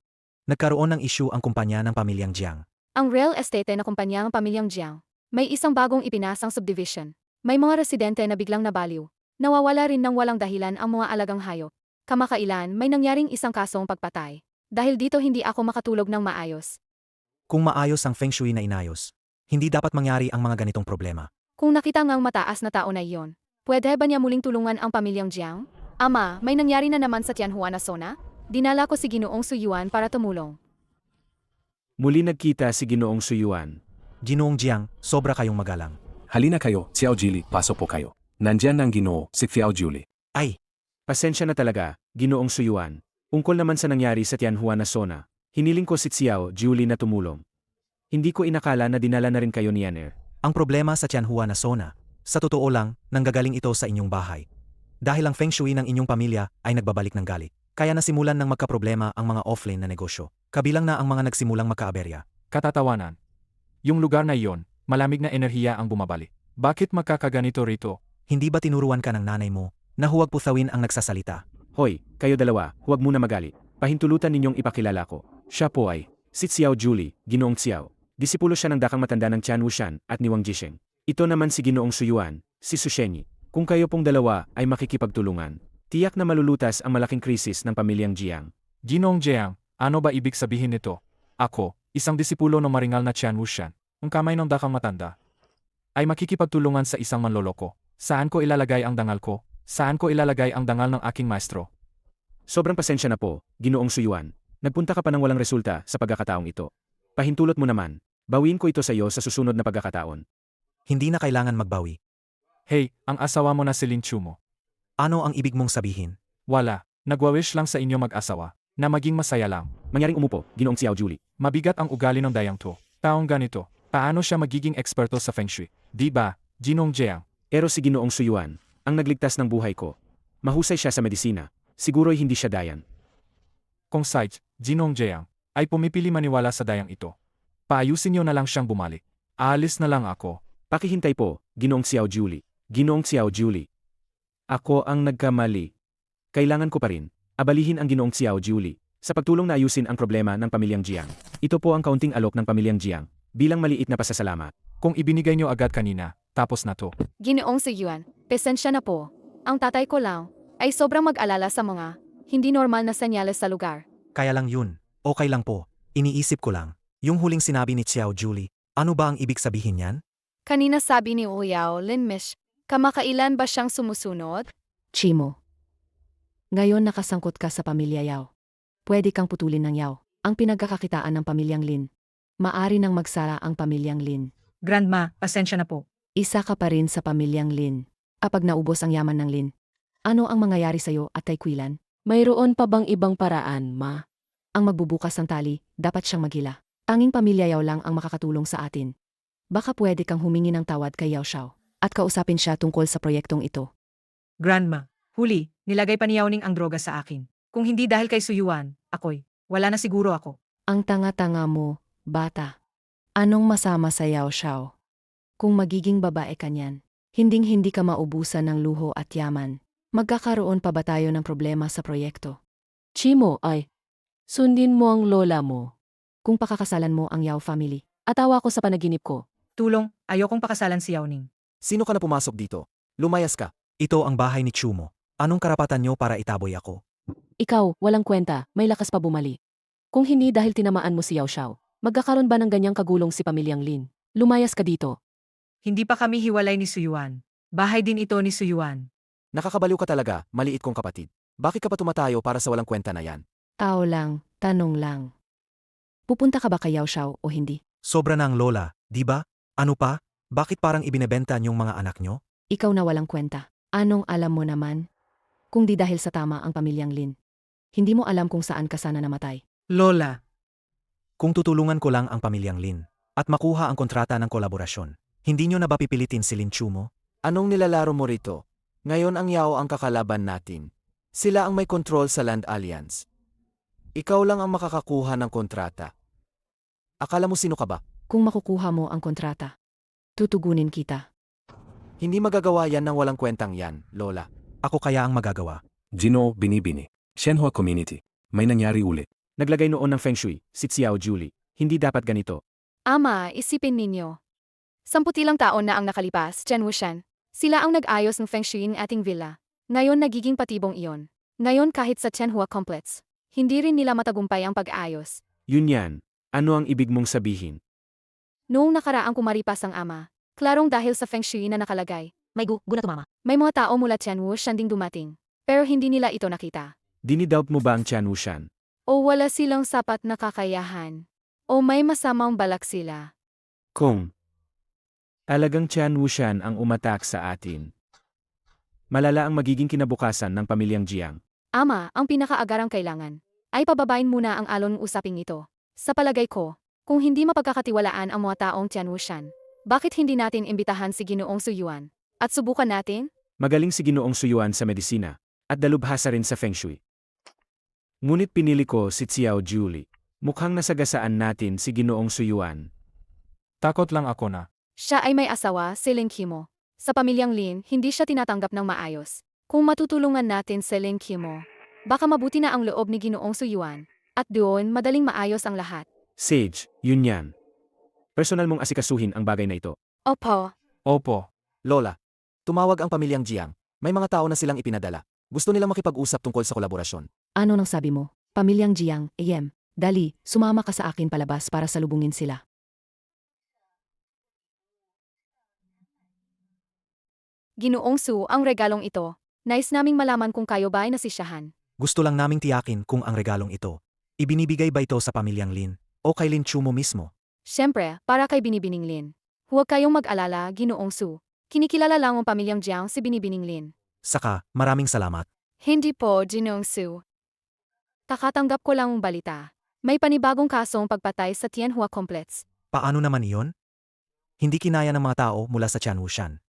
Nagkaroon ng issue ang kumpanya ng pamilyang Jiang. Ang real estate na kumpanya ng pamilyang Jiang. May isang bagong ipinasang subdivision. May mga residente na biglang nabaliw. Nawawala rin ng walang dahilan ang mga alagang hayop. Kamakailan may nangyaring isang kasong pagpatay. Dahil dito hindi ako makatulog ng maayos. Kung maayos ang Feng Shui na inayos, hindi dapat mangyari ang mga ganitong problema. Kung nakita ngang mataas na tao na iyon, pwede ba niya muling tulungan ang pamilyang Jiang? Ama, may nangyari na naman sa Tianhua na zona? Dinala ko si Ginoong Suyuan para tumulong. Muli nagkita si Ginoong Suyuan. Ginoong Jiang, sobra kayong magalang. Halina kayo, Xiao Jili, paso po kayo. Nandyan ng Ginoo, si Xiao Juli. Ay, Pasensya na talaga, Ginoong Suyuan. Ungkol naman sa nangyari sa Tianhua na zona, hiniling ko si Xiao Julie na tumulong. Hindi ko inakala na dinala na rin kayo ni Yanner. ang problema sa Tianhua na zona, sa totoo lang, nanggagaling ito sa inyong bahay. Dahil ang Feng Shui ng inyong pamilya ay nagbabalik ng galit. Kaya nasimulan ng magkaproblema ang mga offline na negosyo. Kabilang na ang mga nagsimulang magkaaberya. Katatawanan. Yung lugar na iyon, malamig na enerhiya ang bumabalik. Bakit magkakaganito rito? Hindi ba tinuruan ka ng nanay mo na huwag puthawin ang nagsasalita? Hoy, kayo dalawa, huwag muna magalit. Pahintulutan ninyong ipakilala ko. Siya po ay si Xiao Julie, Ginoong Xiao. Disipulo siya ng dakang matanda ng Tian Wushan at ni Wang Jisheng. Ito naman si Ginoong Suyuan, si Su Shenyi. Kung kayo pong dalawa ay makikipagtulungan, tiyak na malulutas ang malaking krisis ng pamilyang Jiang. Ginoong Jiang, ano ba ibig sabihin nito? Ako, isang disipulo ng maringal na Tian Wushan, ang kamay ng dakang matanda, ay makikipagtulungan sa isang manloloko. Saan ko ilalagay ang dangal ko? Saan ko ilalagay ang dangal ng aking maestro? Sobrang pasensya na po, Ginoong Suyuan. Nagpunta ka pa ng walang resulta sa pagkakataong ito. Pahintulot mo naman, bawiin ko ito sa iyo sa susunod na pagkakataon. Hindi na kailangan magbawi. Hey, ang asawa mo na si Lin Chu mo. Ano ang ibig mong sabihin? Wala, nagwawish lang sa inyo mag-asawa, na maging masaya lang. Mangyaring umupo, Ginoong Xiao Julie. Mabigat ang ugali ng dayang to. Taong ganito, paano siya magiging eksperto sa Feng Shui? Di ba, Ginoong Jiang? Pero si Ginoong Suyuan, ang nagligtas ng buhay ko. Mahusay siya sa medisina. Siguro'y hindi siya dayan. Kung Sage, Ginoong Jiang, ay pumipili maniwala sa dayang ito. Paayusin niyo na lang siyang bumalik. Aalis na lang ako. Pakihintay po, Ginoong Xiao Julie. Ginoong Xiao Julie. Ako ang nagkamali. Kailangan ko pa rin abalihin ang Ginoong Xiao Julie sa pagtulong na ayusin ang problema ng pamilyang Jiang. Ito po ang kaunting alok ng pamilyang Jiang bilang maliit na pasasalamat. Kung ibinigay niyo agad kanina, tapos na to. Ginoong Suyuan, pasensya na po. Ang tatay ko lang ay sobrang mag-alala sa mga hindi normal na senyales sa lugar. Kaya lang yun. Okay lang po. Iniisip ko lang. Yung huling sinabi ni Xiao Julie, ano ba ang ibig sabihin niyan? Kanina sabi ni Uyao Linmish, kamakailan ba siyang sumusunod? Chimo. Ngayon nakasangkot ka sa pamilya Yao. Pwede kang putulin ng Yao. Ang pinagkakakitaan ng pamilyang Lin. Maari nang magsara ang pamilyang Lin. Grandma, pasensya na po. Isa ka pa rin sa pamilyang Lin. Kapag naubos ang yaman ng Lin, ano ang mangyayari sa'yo at kay Quilan? Mayroon pa bang ibang paraan, ma? Ang magbubukas ng tali, dapat siyang magila. Tanging pamilya Yao lang ang makakatulong sa atin. Baka pwede kang humingi ng tawad kay Yao Xiao at kausapin siya tungkol sa proyektong ito. Grandma, huli, nilagay pa ni Yao Ning ang droga sa akin. Kung hindi dahil kay Suyuan, wala na siguro ako. Ang tanga-tanga mo, bata. Anong masama sa Yao Xiao? Kung magiging babae ka niyan, hinding-hindi ka maubusan ng luho at yaman. Magkakaroon pa ba tayo ng problema sa proyekto? Chimo ay, sundin mo ang lola mo. Kung pakakasalan mo ang Yao family, Atawa ko sa panaginip ko. Tulong, ayokong pakasalan si Yao Ning. Sino ka na pumasok dito? Lumayas ka. Ito ang bahay ni Chumo. Anong karapatan niyo para itaboy ako? Ikaw, walang kwenta, may lakas pa bumali. Kung hindi dahil tinamaan mo si Yao Xiao, magkakaroon ba ng ganyang kagulong si pamilyang Lin? Lumayas ka dito. Hindi pa kami hiwalay ni Suyuan. Bahay din ito ni Suyuan. Nakakabaliw ka talaga, maliit kong kapatid. Bakit ka pa tumatayo para sa walang kwenta na yan? Tao lang, tanong lang. Pupunta ka ba kay Yao Xiao o hindi? Sobra na ang lola, di ba? Ano pa? Bakit parang ibinebenta niyong mga anak niyo? Ikaw na walang kwenta. Anong alam mo naman? Kung di dahil sa tama ang pamilyang Lin. Hindi mo alam kung saan ka sana namatay. Lola, Kung tutulungan ko lang ang pamilyang Lin at makuha ang kontrata ng kolaborasyon, hindi niyo na ba pipilitin si Lin Chumo? Anong nilalaro mo rito? Ngayon ang Yao ang kakalaban natin. Sila ang may control sa Land Alliance. Ikaw lang ang makakakuha ng kontrata. Akala mo sino ka ba? Kung makukuha mo ang kontrata, tutugunin kita. Hindi magagawa yan ng walang kwentang yan, Lola. Ako kaya ang magagawa. Gino, binibini. Shenhua Community. May nangyari ulit. Naglagay noon ng Feng Shui, si Xiao Julie. Hindi dapat ganito. Ama, isipin ninyo. 10 taon na ang nakalipas, Chen Wushan. Sila ang nag-ayos ng Feng Shui ng ating villa. Ngayon nagiging patibong iyon. Ngayon kahit sa Chenhua Complex, hindi rin nila matagumpay ang pag-ayos. Yun yan. Ano ang ibig mong sabihin? Noong nakaraang kumaripas ang ama, klarong dahil sa Feng Shui na nakalagay, May guna tumama. may mga tao mula Chen Wushan ding dumating. Pero hindi nila ito nakita. Dinidoubt mo ba ang Tian Wushan? O wala silang sapat na kakayahan. O may masamang balak sila. Kung talagang Tian Wushan ang umatak sa atin, malala ang magiging kinabukasan ng pamilyang Jiang. Ama, ang pinakaagarang kailangan ay pababain muna ang alon ng usaping ito. Sa palagay ko, kung hindi mapagkakatiwalaan ang mga taong Tian Wushan, bakit hindi natin imbitahan si Ginoong Suyuan? At subukan natin? Magaling si Ginoong Suyuan sa medisina, at dalubhasa rin sa Feng Shui. Ngunit pinili ko si Xiao Julie. Mukhang nasagasaan natin si Ginoong Suyuan. Takot lang ako na. Siya ay may asawa, si Ling Kimo. Sa pamilyang Lin, hindi siya tinatanggap ng maayos. Kung matutulungan natin si Ling Kimo, baka mabuti na ang loob ni Ginoong Suyuan. At doon, madaling maayos ang lahat. Sage, yun yan. Personal mong asikasuhin ang bagay na ito. Opo. Opo. Lola, tumawag ang pamilyang Jiang. May mga tao na silang ipinadala. Gusto nilang makipag-usap tungkol sa kolaborasyon. Ano nang sabi mo? Pamilyang Jiang, dali, sumama ka sa akin palabas para salubungin sila. Ginoong Su, ang regalong ito. Nais naming malaman kung kayo ba ay nasisyahan. Gusto lang naming tiyakin kung ang regalong ito, ibinibigay ba ito sa pamilyang Lin o kay Lin Chumo mismo? Siyempre, para kay Binibining Lin. Huwag kayong mag-alala, Ginoong Su. Kinikilala lang ang pamilyang Jiang si Binibining Lin. Saka, maraming salamat. Hindi po, Ginoong Su. Kakatanggap ko lang ang balita. May panibagong kasong pagpatay sa Tianhua Complex. Paano naman iyon? Hindi kinaya ng mga tao mula sa Tian Wushan.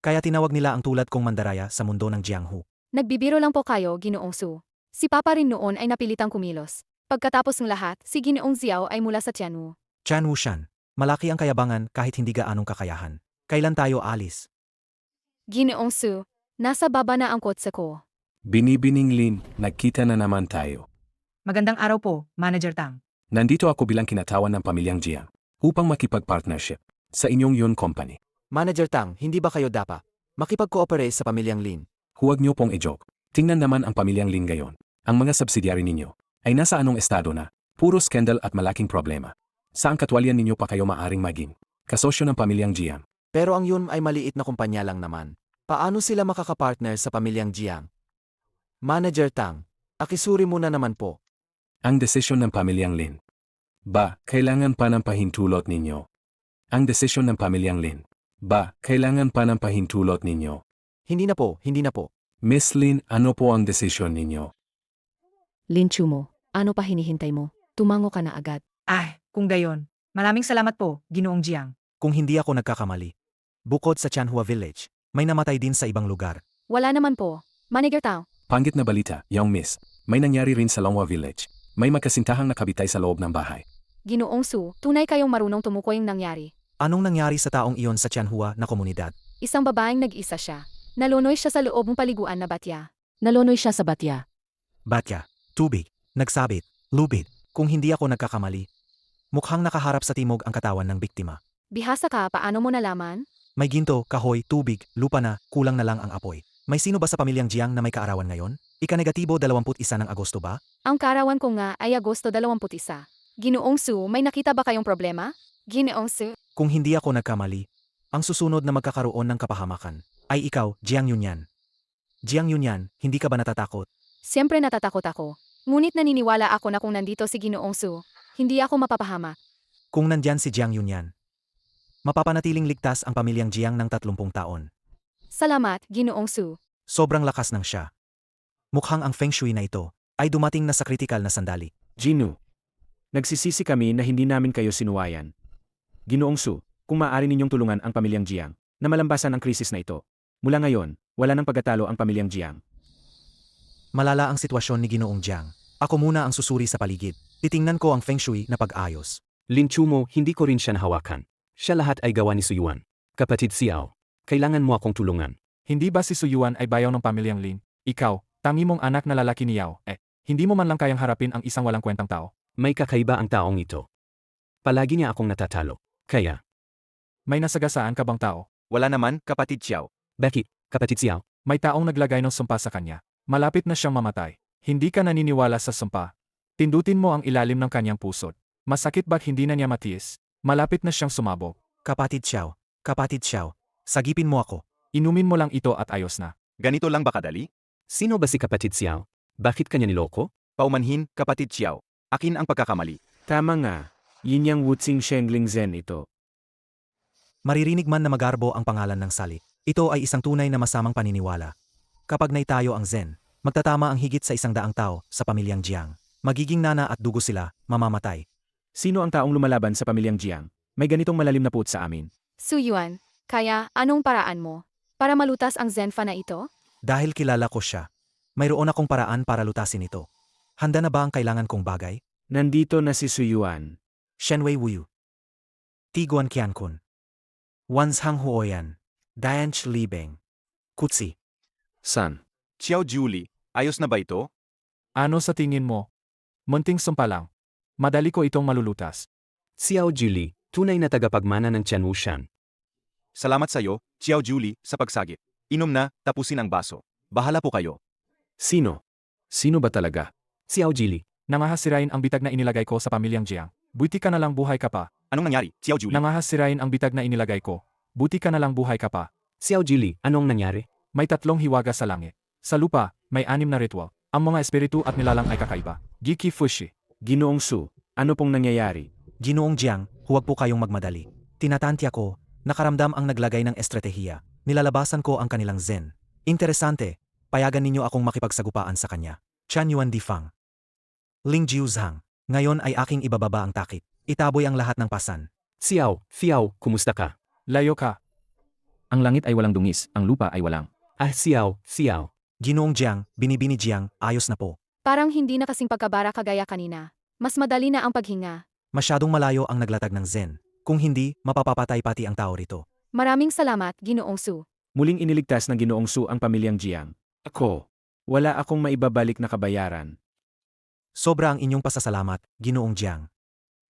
Kaya tinawag nila ang tulad kong mandaraya sa mundo ng Jianghu. Nagbibiro lang po kayo, Ginoong Su. Si Papa rin noon ay napilitang kumilos. Pagkatapos ng lahat, si Ginoong Xiao ay mula sa Tianwu. Chan Wushan, malaki ang kayabangan kahit hindi gaanong kakayahan. Kailan tayo alis? Ginoong Su, nasa baba na ang kotse ko. Binibining Lin, nagkita na naman tayo. Magandang araw po, Manager Tang. Nandito ako bilang kinatawan ng pamilyang Jiang upang makipag-partnership sa inyong Yun Company. Manager Tang, hindi ba kayo dapat makipag-cooperate sa pamilyang Lin? Huwag niyo pong i-joke. Tingnan naman ang pamilyang Lin ngayon. Ang mga subsidiary ninyo ay nasa anong estado na? Puro scandal at malaking problema. Saan katwalian ninyo pa kayo maaring maging kasosyo ng pamilyang Jiang? Pero ang Yun ay maliit na kumpanya lang naman. Paano sila makakapartner sa pamilyang Jiang? Manager Tang, akisuri muna naman po. Ang desisyon ng pamilyang Lin. Ba, kailangan pa ng pahintulot ninyo. Ang desisyon ng pamilyang Lin. Ba, kailangan pa ng pahintulot ninyo. Hindi na po, hindi na po. Miss Lin, ano po ang desisyon ninyo? Lin Chumo, ano pa hinihintay mo? Tumango ka na agad. Kung gayon. Maraming salamat po, Ginoong Jiang. Kung hindi ako nagkakamali. Bukod sa Chanhua Village, may namatay din sa ibang lugar. Wala naman po. Manager Tang, Panggit na balita, young miss. May nangyari rin sa Longhua Village. May magkasintahang nakabitay sa loob ng bahay. Ginoong Su, tunay kayong marunong tumukoy ang nangyari. Anong nangyari sa taong iyon sa Chanhua na komunidad? Isang babaeng nag-isa siya. Nalunoy siya sa loob ng paliguan na batya. Nalonoy siya sa batya. Batya, tubig, nagsabit, lubid. Kung hindi ako nagkakamali, mukhang nakaharap sa timog ang katawan ng biktima. Bihasa ka, paano mo nalaman? May ginto, kahoy, tubig, lupa na, kulang na lang ang apoy. May sino ba sa pamilyang Jiang na may kaarawan ngayon? Ika-negatibo 21 ng Agosto ba? Ang kaarawan ko nga ay Agosto 21. Ginoong Su, may nakita ba kayong problema? Ginoong Su, Kung hindi ako nagkamali, ang susunod na magkakaroon ng kapahamakan ay ikaw, Jiang Yunyan. Jiang Yunyan, hindi ka ba natatakot? siyempre natatakot ako. Ngunit naniniwala ako na kung nandito si Ginoong Su, hindi ako mapapahama. Kung nandyan si Jiang Yunyan, mapapanatiling ligtas ang pamilyang Jiang ng 30 taon. Salamat, Ginoong Su. Sobrang lakas ng siya. Mukhang ang feng shui na ito ay dumating na sa kritikal na sandali. Ginu, nagsisisi kami na hindi namin kayo sinuwayan. Ginoong Su, kung maaari ninyong tulungan ang pamilyang Jiang na malambasan ang krisis na ito. Mula ngayon, wala nang pagkatalo ang pamilyang Jiang. Malala ang sitwasyon ni Ginoong Jiang. Ako muna ang susuri sa paligid. Titingnan ko ang feng shui na pag-ayos. Lin Chumo, hindi ko rin siya nahawakan. Siya lahat ay gawa ni Suyuan. Kapatid Xiao, kailangan mo akong tulungan. Hindi ba si Suyuan ay bayaw ng pamilyang Lin? Ikaw, tangi mong anak na lalaki ni Yao, hindi mo man lang kayang harapin ang isang walang kwentang tao. May kakaiba ang taong ito. Palagi niya akong natatalo. Kaya, May nasagasaan ka bang tao? Wala naman, kapatid Xiao. bakit, kapatid Xiao? May taong naglagay ng sumpa sa kanya. Malapit na siyang mamatay. Hindi ka naniniwala sa sumpa. Tindutin mo ang ilalim ng kanyang pusod. Masakit ba't hindi na niya matiis? Malapit na siyang sumabog. Kapatid Xiao, sagipin mo ako. Inumin mo lang ito at ayos na. Ganito lang ba kadali? Sino ba si kapatid Xiao? Bakit kanya niloko? Paumanhin, kapatid Xiao. Akin ang pagkakamali. Tama nga. Yin yang Wuxing Shengling Zen ito. Maririnig man na magarbo ang pangalan ng sali. Ito ay isang tunay na masamang paniniwala. Kapag naitayo ang Zen, magtatama ang higit sa 100 tao sa pamilyang Jiang. Magiging nana at dugo sila, mamamatay. Sino ang taong lumalaban sa pamilyang Jiang? May ganitong malalim na puot sa amin. Su Yuan, kaya anong paraan mo para malutas ang Zenfa na ito? Dahil kilala ko siya, mayroon akong paraan para lutasin ito. Handa na ba ang kailangan kong bagay? Nandito na si Suyuan. Shenwei Wuyu, Tiguan Qiankun, Wanzhang Huoyan, Dianch Libeng, Kutsi. San? Xiao Julie, ayos na ba ito? Ano sa tingin mo? Munting sumpa lang. Madali ko itong malulutas. Xiao Julie, tunay na tagapagmana ng Chen Wushan. Salamat sa'yo, Xiao Julie, sa pagsagip. Inom na, tapusin ang baso. Bahala po kayo. Sino? Sino ba talaga? Xiao Julie, Nangahasirain ang bitag na inilagay ko sa pamilyang Jiang. Buti ka na lang buhay ka pa. Anong nangyari, Xiao Julie? Nangahasirain ang bitag na inilagay ko. Buti ka na lang buhay ka pa. Xiao Julie, anong nangyari? May 3 hiwaga sa langit. Sa lupa, may 6 na ritual. Ang mga espiritu at nilalang ay kakaiba. Giki Fushi. Ginoong Su, ano pong nangyayari? Ginoong Jiang, huwag po kayong magmadali. Tinatantya ko, nakaramdam ang naglagay ng estratehiya. Nilalabasan ko ang kanilang Zen. Interesante, payagan ninyo akong makipagsagupaan sa kanya. Chan Yuan Difang. Ling Jiuzhang, ngayon ay aking ibababa ang takip. Itaboy ang lahat ng pasan. Xiao, kumusta ka? Layo ka. Ang langit ay walang dungis, ang lupa ay walang. Ah, Xiao, Xiao. Ginoong Jiang, binibini Jiang, ayos na po. Parang hindi na kasing pagkabara kagaya kanina. Mas madali na ang paghinga. Masyadong malayo ang naglatag ng Zen. Kung hindi, mapapapatay pati ang tao rito. Maraming salamat, Ginoong Su. Muling iniligtas ng Ginoong Su ang pamilyang Jiang. Ako, wala akong maibabalik na kabayaran. Sobra ang inyong pasasalamat, Ginoong Jiang.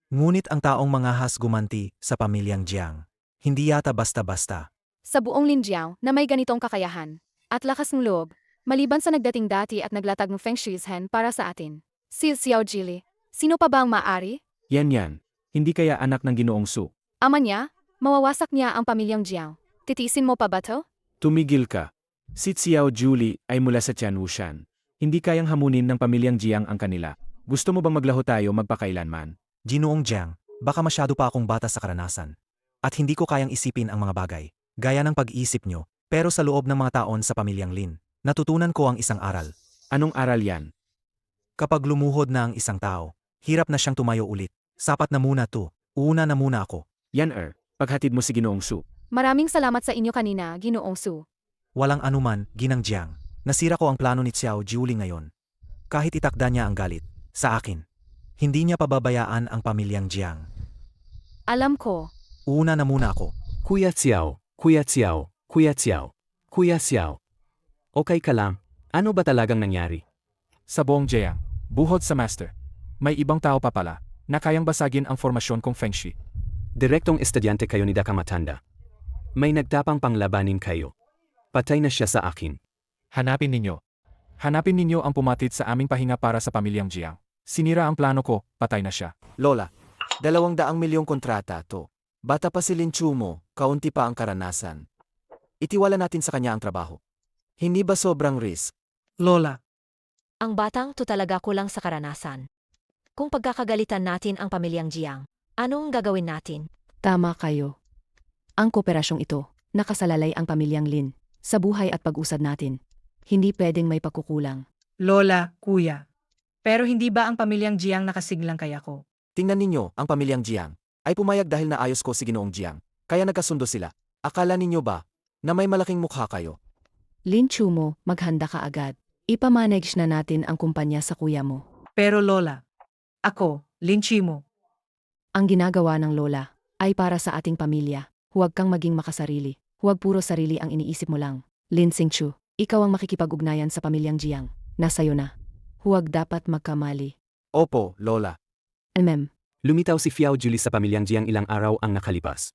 Ngunit ang taong mangahas gumanti sa pamilyang Jiang. Hindi yata basta-basta. Sa buong Linjiao na may ganitong kakayahan at lakas ng loob, maliban sa nagdating dati at naglatag ng Feng Shui's Hen para sa atin. Si Xiao Jili, sino pa ba ang maari? Yan. Hindi kaya anak ng Ginoong Su. Ama niya? Mawawasak niya ang pamilyang Jiao. Titisin mo pa ba to? Tumigil ka. Si Xiao Julie ay mula sa Tianwushan. Hindi kayang hamunin ng pamilyang Jiang ang kanila. Gusto mo bang maglaho tayo magpakailanman? Ginoong Jiang, baka masyado pa akong bata sa karanasan. At hindi ko kayang isipin ang mga bagay, gaya ng pag-iisip nyo, pero sa loob ng mga taon sa pamilyang Lin, natutunan ko ang isang aral. Anong aral yan? Kapag lumuhod na ang isang tao, hirap na siyang tumayo ulit. Sapat na muna to, una na muna ako. Yan paghatid mo si Ginoong Su. Maraming salamat sa inyo kanina, Ginoong Su. Walang anuman, Ginang Jiang. Nasira ko ang plano ni Xiao Jiuli ngayon. Kahit itakda niya ang galit, sa akin. Hindi niya pababayaan ang pamilyang Jiang. Alam ko. Una na muna ako. Kuya Xiao, Kuya Xiao, Kuya Xiao, Kuya Xiao. Okay ka lang? Ano ba talagang nangyari? Sa buong Jiang, buhod sa master. May ibang tao pa pala na kayang basagin ang formasyon kong Feng Shui. Direktong estudyante kayo ni Daka Matanda. May nagtapang panglabanin kayo. Patay na siya sa akin. Hanapin ninyo. Hanapin ninyo ang pumatid sa aming pahinga para sa pamilyang Jiang. Sinira ang plano ko, patay na siya. Lola, 200 milyong kontrata to. Bata pa si Lin Chu mo, kaunti pa ang karanasan. Itiwala natin sa kanya ang trabaho. Hindi ba sobrang risk? Lola, Ang batang to talaga kulang sa karanasan. Kung pagkakagalitan natin ang pamilyang Jiang, anong gagawin natin? Tama kayo. Ang kooperasyong ito, nakasalalay ang pamilyang Lin, sa buhay at pag-usad natin. Hindi pwedeng may pagkukulang. Lola, Kuya. Pero hindi ba ang pamilyang Jiang nakasiglang kaya ko? Tingnan ninyo, ang pamilyang Jiang ay pumayag dahil naayos ko si Ginoong Jiang, kaya nagkasundo sila. Akala ninyo ba na may malaking mukha kayo? Lin Chu mo, maghanda ka agad. Ipamanage na natin ang kumpanya sa kuya mo. Pero Lola, ako, Lin Chi mo. Ang ginagawa ng lola ay para sa ating pamilya. Huwag kang maging makasarili. Huwag puro sarili ang iniisip mo lang. Lin Xingchu, ikaw ang makikipag-ugnayan sa pamilyang Jiang. Nasa'yo na. Huwag dapat magkamali. Opo, Lola. Mem. Lumitaw si Xiao Julie sa pamilyang Jiang ilang araw ang nakalipas.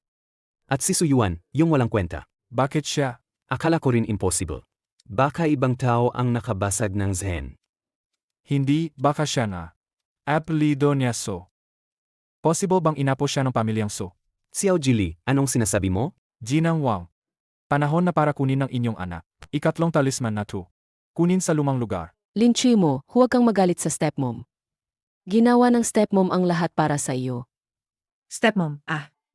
At si Su Yuan, yung walang kwenta. Bakit siya? Akala ko rin impossible. Baka ibang tao ang nakabasag ng Zen. Hindi, baka siya na. Apelido niya So. Possible bang inapo siya ng pamilyang So? Xiao Julie, anong sinasabi mo? Jinang Wang. Panahon na para kunin ng inyong anak. Ikatlong talisman na to. Kunin sa lumang lugar. Lin Chi mo, huwag kang magalit sa stepmom. Ginawa ng stepmom ang lahat para sa iyo. Stepmom,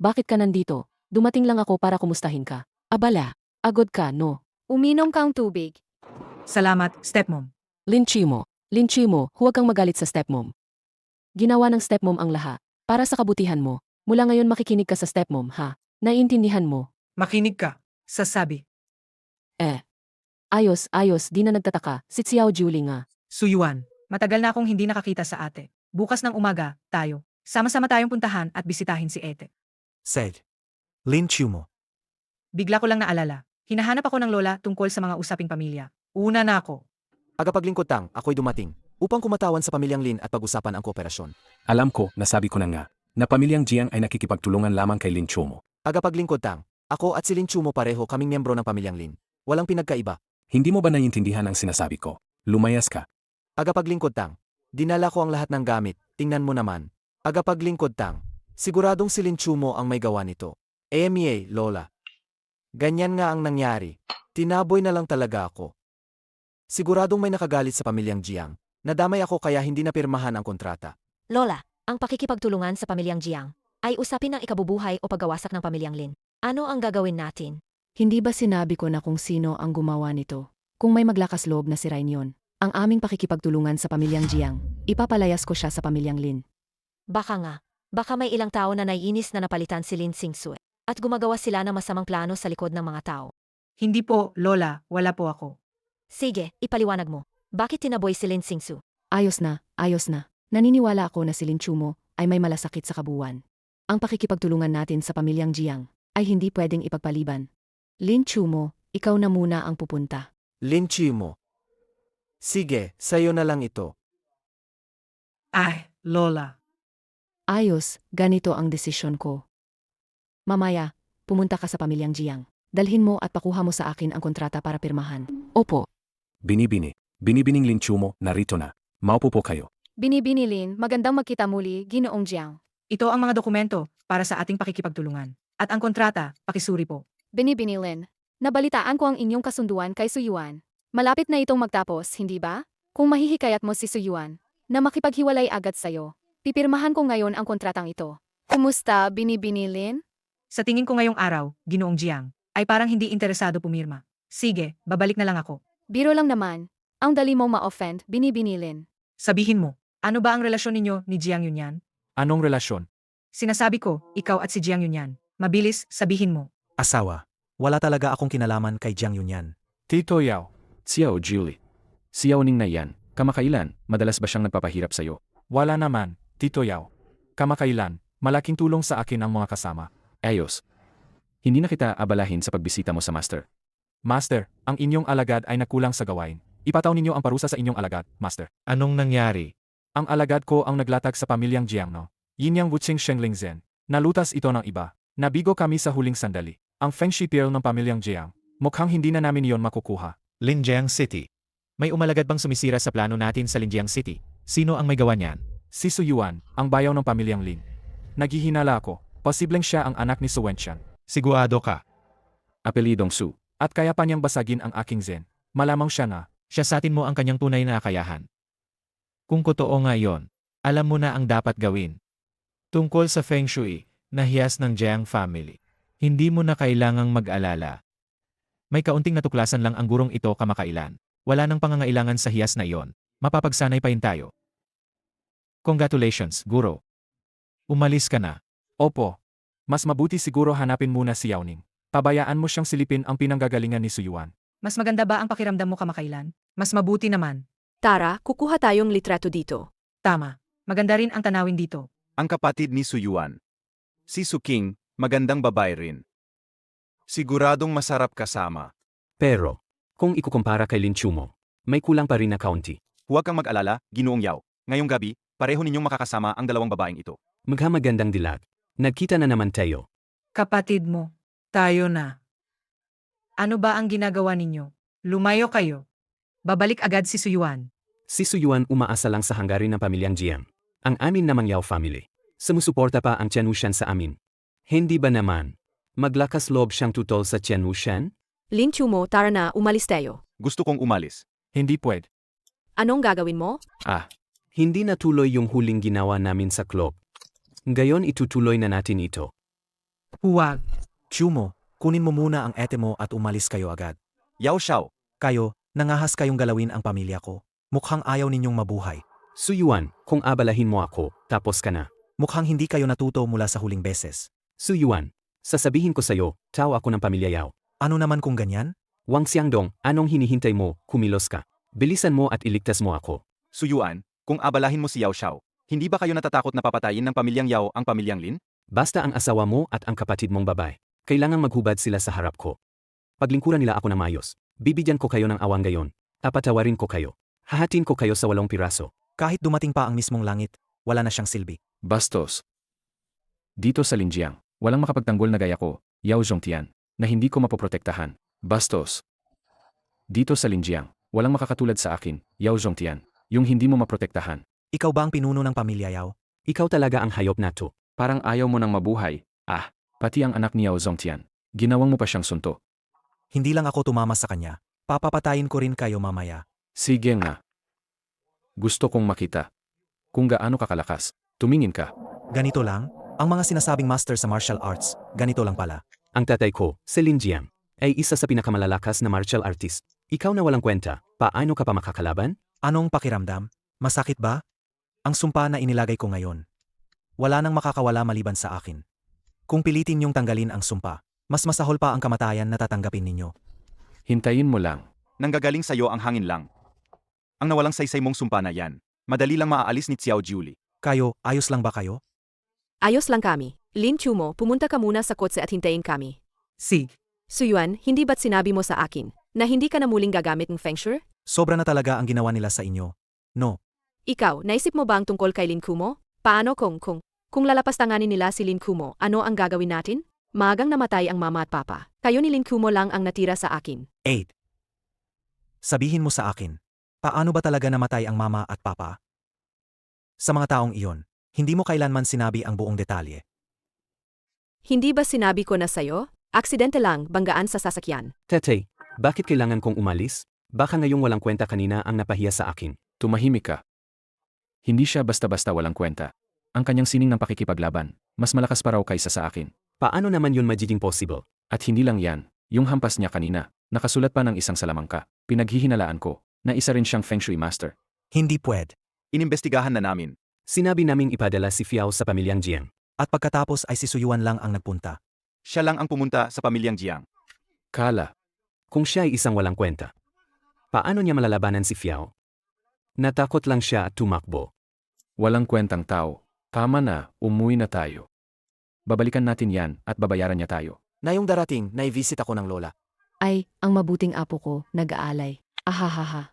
Bakit ka nandito? Dumating lang ako para kumustahin ka. Abala, agod ka, no? Uminom kang tubig. salamat, Stepmom. Lin Chi mo, huwag kang magalit sa stepmom. Ginawa ng stepmom ang lahat. Para sa kabutihan mo. Mula ngayon makikinig ka sa stepmom, ha? Naiintindihan mo? Makinig ka. Sasabi. Ayos, di na nagtataka. Si Xiao Julie nga. Suyuan, matagal na akong hindi nakakita sa ate. Bukas ng umaga, tayo. Sama-sama tayong puntahan at bisitahin si Ete. Said. Lin Chu mo. Bigla ko lang naalala. Hinahanap ako ng lola tungkol sa mga usaping pamilya. Una na ako. Agapaglingkod tang, ako'y dumating upang kumatawan sa pamilyang Lin at pag-usapan ang kooperasyon. Alam ko, nasabi ko na nga, na pamilyang Jiang ay nakikipagtulungan lamang kay Lin Chu mo. Agapaglingkod tang, ako at si Lin Chu mo pareho kaming miyembro ng pamilyang Lin. Walang pinagkaiba. Hindi mo ba naiintindihan ang sinasabi ko? Lumayas ka. Agapaglingkod tang, dinala ko ang lahat ng gamit, tingnan mo naman. Agapaglingkod tang, siguradong si Lin Chu mo ang may gawa nito. Lola. Ganyan nga ang nangyari. Tinaboy na lang talaga ako. Siguradong may nakagalit sa pamilyang Jiang. Nadamay ako kaya hindi napirmahan ang kontrata. Lola, ang pakikipagtulungan sa pamilyang Jiang ay usapin ng ikabubuhay o paggawasak ng pamilyang Lin. Ano ang gagawin natin? Hindi ba sinabi ko na kung sino ang gumawa nito? Kung may maglakas loob na sirain yon, ang aming pakikipagtulungan sa pamilyang Jiang, ipapalayas ko siya sa pamilyang Lin. Baka nga, baka may ilang tao na naiinis na napalitan si Lin Xingsu. At gumagawa sila ng masamang plano sa likod ng mga tao. Hindi po, Lola, wala po ako. Sige, ipaliwanag mo. Bakit tinaboy si Lin Singsu? Ayos na, ayos na. Naniniwala ako na si Lin Chumo ay may malasakit sa kabuuan. Ang pakikipagtulungan natin sa pamilyang Jiang ay hindi pwedeng ipagpaliban. Lin Chumo, ikaw na muna ang pupunta. Lin Chimo. Sige, sayo na lang ito. Ay, Lola. Ayos, ganito ang desisyon ko. Mamaya, pumunta ka sa pamilyang Jiang. Dalhin mo at pakuha mo sa akin ang kontrata para pirmahan. Opo. Binibini. Binibining Linchumo, narito na. Maupo po kayo. Binibini Lin, magandang magkita muli, Ginoong Jiang. Ito ang mga dokumento para sa ating pakikipagtulungan. At ang kontrata, pakisuri po. Binibini Lin, nabalitaan ko ang inyong kasunduan kay Suyuan. Malapit na itong magtapos, hindi ba? Kung mahihikayat mo si Suyuan na makipaghiwalay agad sa'yo, pipirmahan ko ngayon ang kontratang ito. Kumusta, Binibini Lin? Sa tingin ko ngayong araw, Ginoong Jiang, ay parang hindi interesado pumirma. Sige, babalik na lang ako. Biro lang naman. Ang dali mong ma-offend, Binibini Lin. Sabihin mo, ano ba ang relasyon ninyo ni Jiang Yunyan? Anong relasyon? Sinasabi ko, ikaw at si Jiang Yunyan. Mabilis, sabihin mo. Asawa. Wala talaga akong kinalaman kay Jiang Yunyan. Tito Yao. Xiao Julie. Xiao Ning na yan. Kamakailan, madalas ba siyang nagpapahirap sa'yo? Wala naman, Tito Yao. Kamakailan, malaking tulong sa akin ang mga kasama. Ayos. Hindi na kita abalahin sa pagbisita mo sa master. Master, ang inyong alagad ay nakulang sa gawain. Ipataw ninyo ang parusa sa inyong alagad, Master. Anong nangyari? Ang alagad ko ang naglatag sa pamilyang Jiangno. Yin yang Wuching Shengling Zhen. Nalutas ito ng iba. Nabigo kami sa huling sandali. Ang Feng Shi Pearl ng pamilyang Jiang. Mukhang hindi na namin iyon makukuha. Linjiang City. May umalagad bang sumisira sa plano natin sa Linjiang City? Sino ang may gawa niyan? Si Su Yuan, ang bayaw ng pamilyang Lin. Naghihinala ako. Posibleng siya ang anak ni Su Wenxian. Sigurado ka. Apelidong Su. At kaya pa niyang basagin ang aking Zen. Malamang siya na. Siya sa atin mo ang kanyang tunay na kakayahan. Kung totoo nga yon, alam mo na ang dapat gawin. Tungkol sa Feng Shui, na hiyas ng Jiang family. Hindi mo na kailangang mag-alala. May kaunting natuklasan lang ang gurong ito kamakailan. Wala nang pangangailangan sa hiyas na iyon. Mapapagsanay pa rin tayo. Congratulations, guro. Umalis ka na. Opo. Mas mabuti siguro hanapin muna si Yao Ning. Pabayaan mo siyang silipin ang pinanggagalingan ni Su Yuan. Mas maganda ba ang pakiramdam mo kamakailan? Mas mabuti naman. Tara, kukuha tayong litrato dito. Tama. Maganda rin ang tanawin dito. Ang kapatid ni Su Yuan. Si Su King, magandang babae rin. Siguradong masarap kasama. Pero, kung ikukumpara kay Lin Chumo, may kulang pa rin na kaunti. Huwag kang mag-alala, Ginoong Yao. Ngayong gabi, pareho ninyong makakasama ang dalawang babaeng ito. Maghamagandang dilag. Nagkita na naman tayo. Kapatid mo. Tayo na. Ano ba ang ginagawa ninyo? Lumayo kayo. Babalik agad si Suyuan. Si Su Yuan umaasa lang sa hanggarin ng pamilyang Jiang. Ang amin namang Yao family. Sumusuporta pa ang Chen Wuxian sa amin. Hindi ba naman? Maglakas loob siyang tutol sa Chen Wuxian? Lin Chumo, tara na, umalis tayo. Gusto kong umalis. Hindi pwede. Anong gagawin mo? Hindi natuloy yung huling ginawa namin sa club. Ngayon itutuloy na natin ito. Huwag. Chumo, kunin mo muna ang ete mo at umalis kayo agad. Yao Xiao, Kayo, nangahas kayong galawin ang pamilya ko. Mukhang ayaw ninyong mabuhay. Su Yuan, kung abalahin mo ako, tapos ka na. Mukhang hindi kayo natuto mula sa huling beses. Su Yuan, sasabihin ko sa'yo, tao ako ng pamilya Yao. Ano naman kung ganyan? Wang Xiangdong, anong hinihintay mo, kumilos ka. Bilisan mo at iligtas mo ako. Su Yuan, kung abalahin mo si Yao Xiao, hindi ba kayo natatakot na papatayin ng pamilyang Yao ang pamilyang Lin? Basta ang asawa mo at ang kapatid mong babae. Kailangang maghubad sila sa harap ko. Paglingkuran nila ako ng mayos. Bibigyan ko kayo ng awang gayon. Papatawarin ko kayo. Hahatin ko kayo sa 8 piraso. Kahit dumating pa ang mismong langit, wala na siyang silbi. Bastos. Dito sa Linjiang, walang makapagtanggol na gaya ko, Yao Zhongtian, na hindi ko mapoprotektahan. Bastos. Dito sa Linjiang, walang makakatulad sa akin, Yao Zhongtian, yung hindi mo maprotektahan. Ikaw ba ang pinuno ng pamilya Yao? Ikaw talaga ang hayop na to. Parang ayaw mo nang mabuhay. Pati ang anak ni Yao Zhongtian. Ginawang mo pa siyang sunto. Hindi lang ako tumama sa kanya. Papapatayin ko rin kayo mamaya. Sige nga. Gusto kong makita. Kung gaano kakalakas. Tumingin ka. Ganito lang? Ang mga sinasabing master sa martial arts, ganito lang pala. Ang tatay ko, si Lin Jiang, ay isa sa pinakamalalakas na martial artist. Ikaw na walang kwenta, paano ka pa makakalaban? Anong pakiramdam? Masakit ba? Ang sumpa na inilagay ko ngayon. Wala nang makakawala maliban sa akin. Kung pilitin niyong tanggalin ang sumpa, mas masahol pa ang kamatayan na tatanggapin ninyo. Hintayin mo lang. Nanggagaling sa'yo ang hangin lang. Ang nawalang saysay mong sumpa na yan, madali lang maaalis ni Xiao Julie. Kayo, ayos lang ba kayo? Ayos lang kami. Lin Chumo, pumunta ka muna sa kotse at hintayin kami. Si, Suyuan, hindi ba't sinabi mo sa akin na hindi ka na muling gagamit ng Feng Shui? Sobra na talaga ang ginawa nila sa inyo. No, Ikaw, naisip mo ba ang tungkol kay Lin Kumo? Paano kung lalapastanganin nila si Lin Kumo, ano ang gagawin natin? Maagang namatay ang mama at papa. Kayo ni Lin Kumo lang ang natira sa akin. 8. Sabihin mo sa akin, paano ba talaga namatay ang mama at papa? Sa mga taong iyon, hindi mo kailanman sinabi ang buong detalye. Hindi ba sinabi ko na sayo? Aksidente lang, banggaan sa sasakyan. Tatay, bakit kailangan kong umalis? Baka ngayong walang kwenta kanina ang napahiya sa akin. Tumahimik ka. Hindi siya basta-basta walang kwenta. Ang kanyang sining ng pakikipaglaban, mas malakas pa raw kaysa sa akin. Paano naman yun magiging possible? At hindi lang yan, yung hampas niya kanina, nakasulat pa ng isang salamangka. Pinaghihinalaan ko, na isa rin siyang Feng Shui master. Hindi pwed. Inimbestigahan na namin. Sinabi naming ipadala si Fiao sa pamilyang Jiang. At pagkatapos ay si Suyuan lang ang nagpunta. Siya lang ang pumunta sa pamilyang Jiang. Kala, Kung siya ay isang walang kwenta, paano niya malalabanan si Fiao? Natakot lang siya at tumakbo. walang kwentang tao. Tama na, umuwi na tayo. Babalikan natin yan at babayaran niya tayo. Na yung darating, nai-visit ako ng lola. Ay, ang mabuting apo ko, nag-aalay. Ahahaha.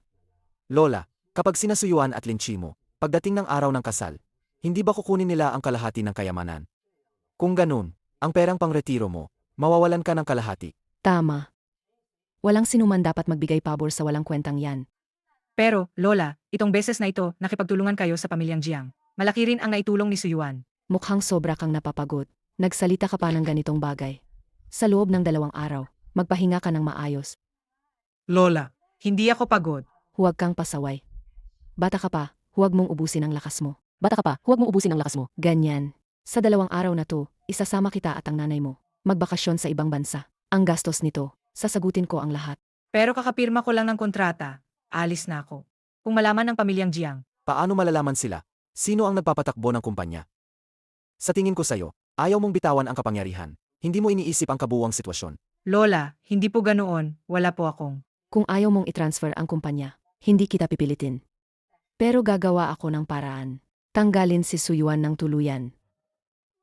Lola, kapag sinasuyuan at linchimo, pagdating ng araw ng kasal, hindi ba kukunin nila ang kalahati ng kayamanan? Kung ganun, ang perang pangretiro mo, mawawalan ka ng kalahati. Tama. Walang sinuman dapat magbigay pabor sa walang kwentang yan. pero, Lola, itong beses na ito, nakipagtulungan kayo sa pamilyang Jiang. Malaki rin ang naitulong ni Suyuan. Mukhang sobra kang napapagod. Nagsalita ka pa ng ganitong bagay. Sa loob ng 2 araw, magpahinga ka ng maayos. Lola, hindi ako pagod. Huwag kang pasaway. Bata ka pa, huwag mong ubusin ang lakas mo. Bata ka pa, huwag mong ubusin ang lakas mo. Ganyan. Sa 2 araw na to, isasama kita at ang nanay mo. Magbakasyon sa ibang bansa. Ang gastos nito, sasagutin ko ang lahat. Pero kakapirma ko lang ng kontrata. Alis na ako. Kung malaman ng pamilyang Jiang, Paano malalaman sila? Sino ang nagpapatakbo ng kumpanya? Sa tingin ko sa'yo, ayaw mong bitawan ang kapangyarihan. Hindi mo iniisip ang kabuuang sitwasyon. Lola, hindi po ganoon, wala po akong. Kung ayaw mong itransfer ang kumpanya, hindi kita pipilitin. Pero gagawa ako ng paraan. Tanggalin si Suyuan ng tuluyan.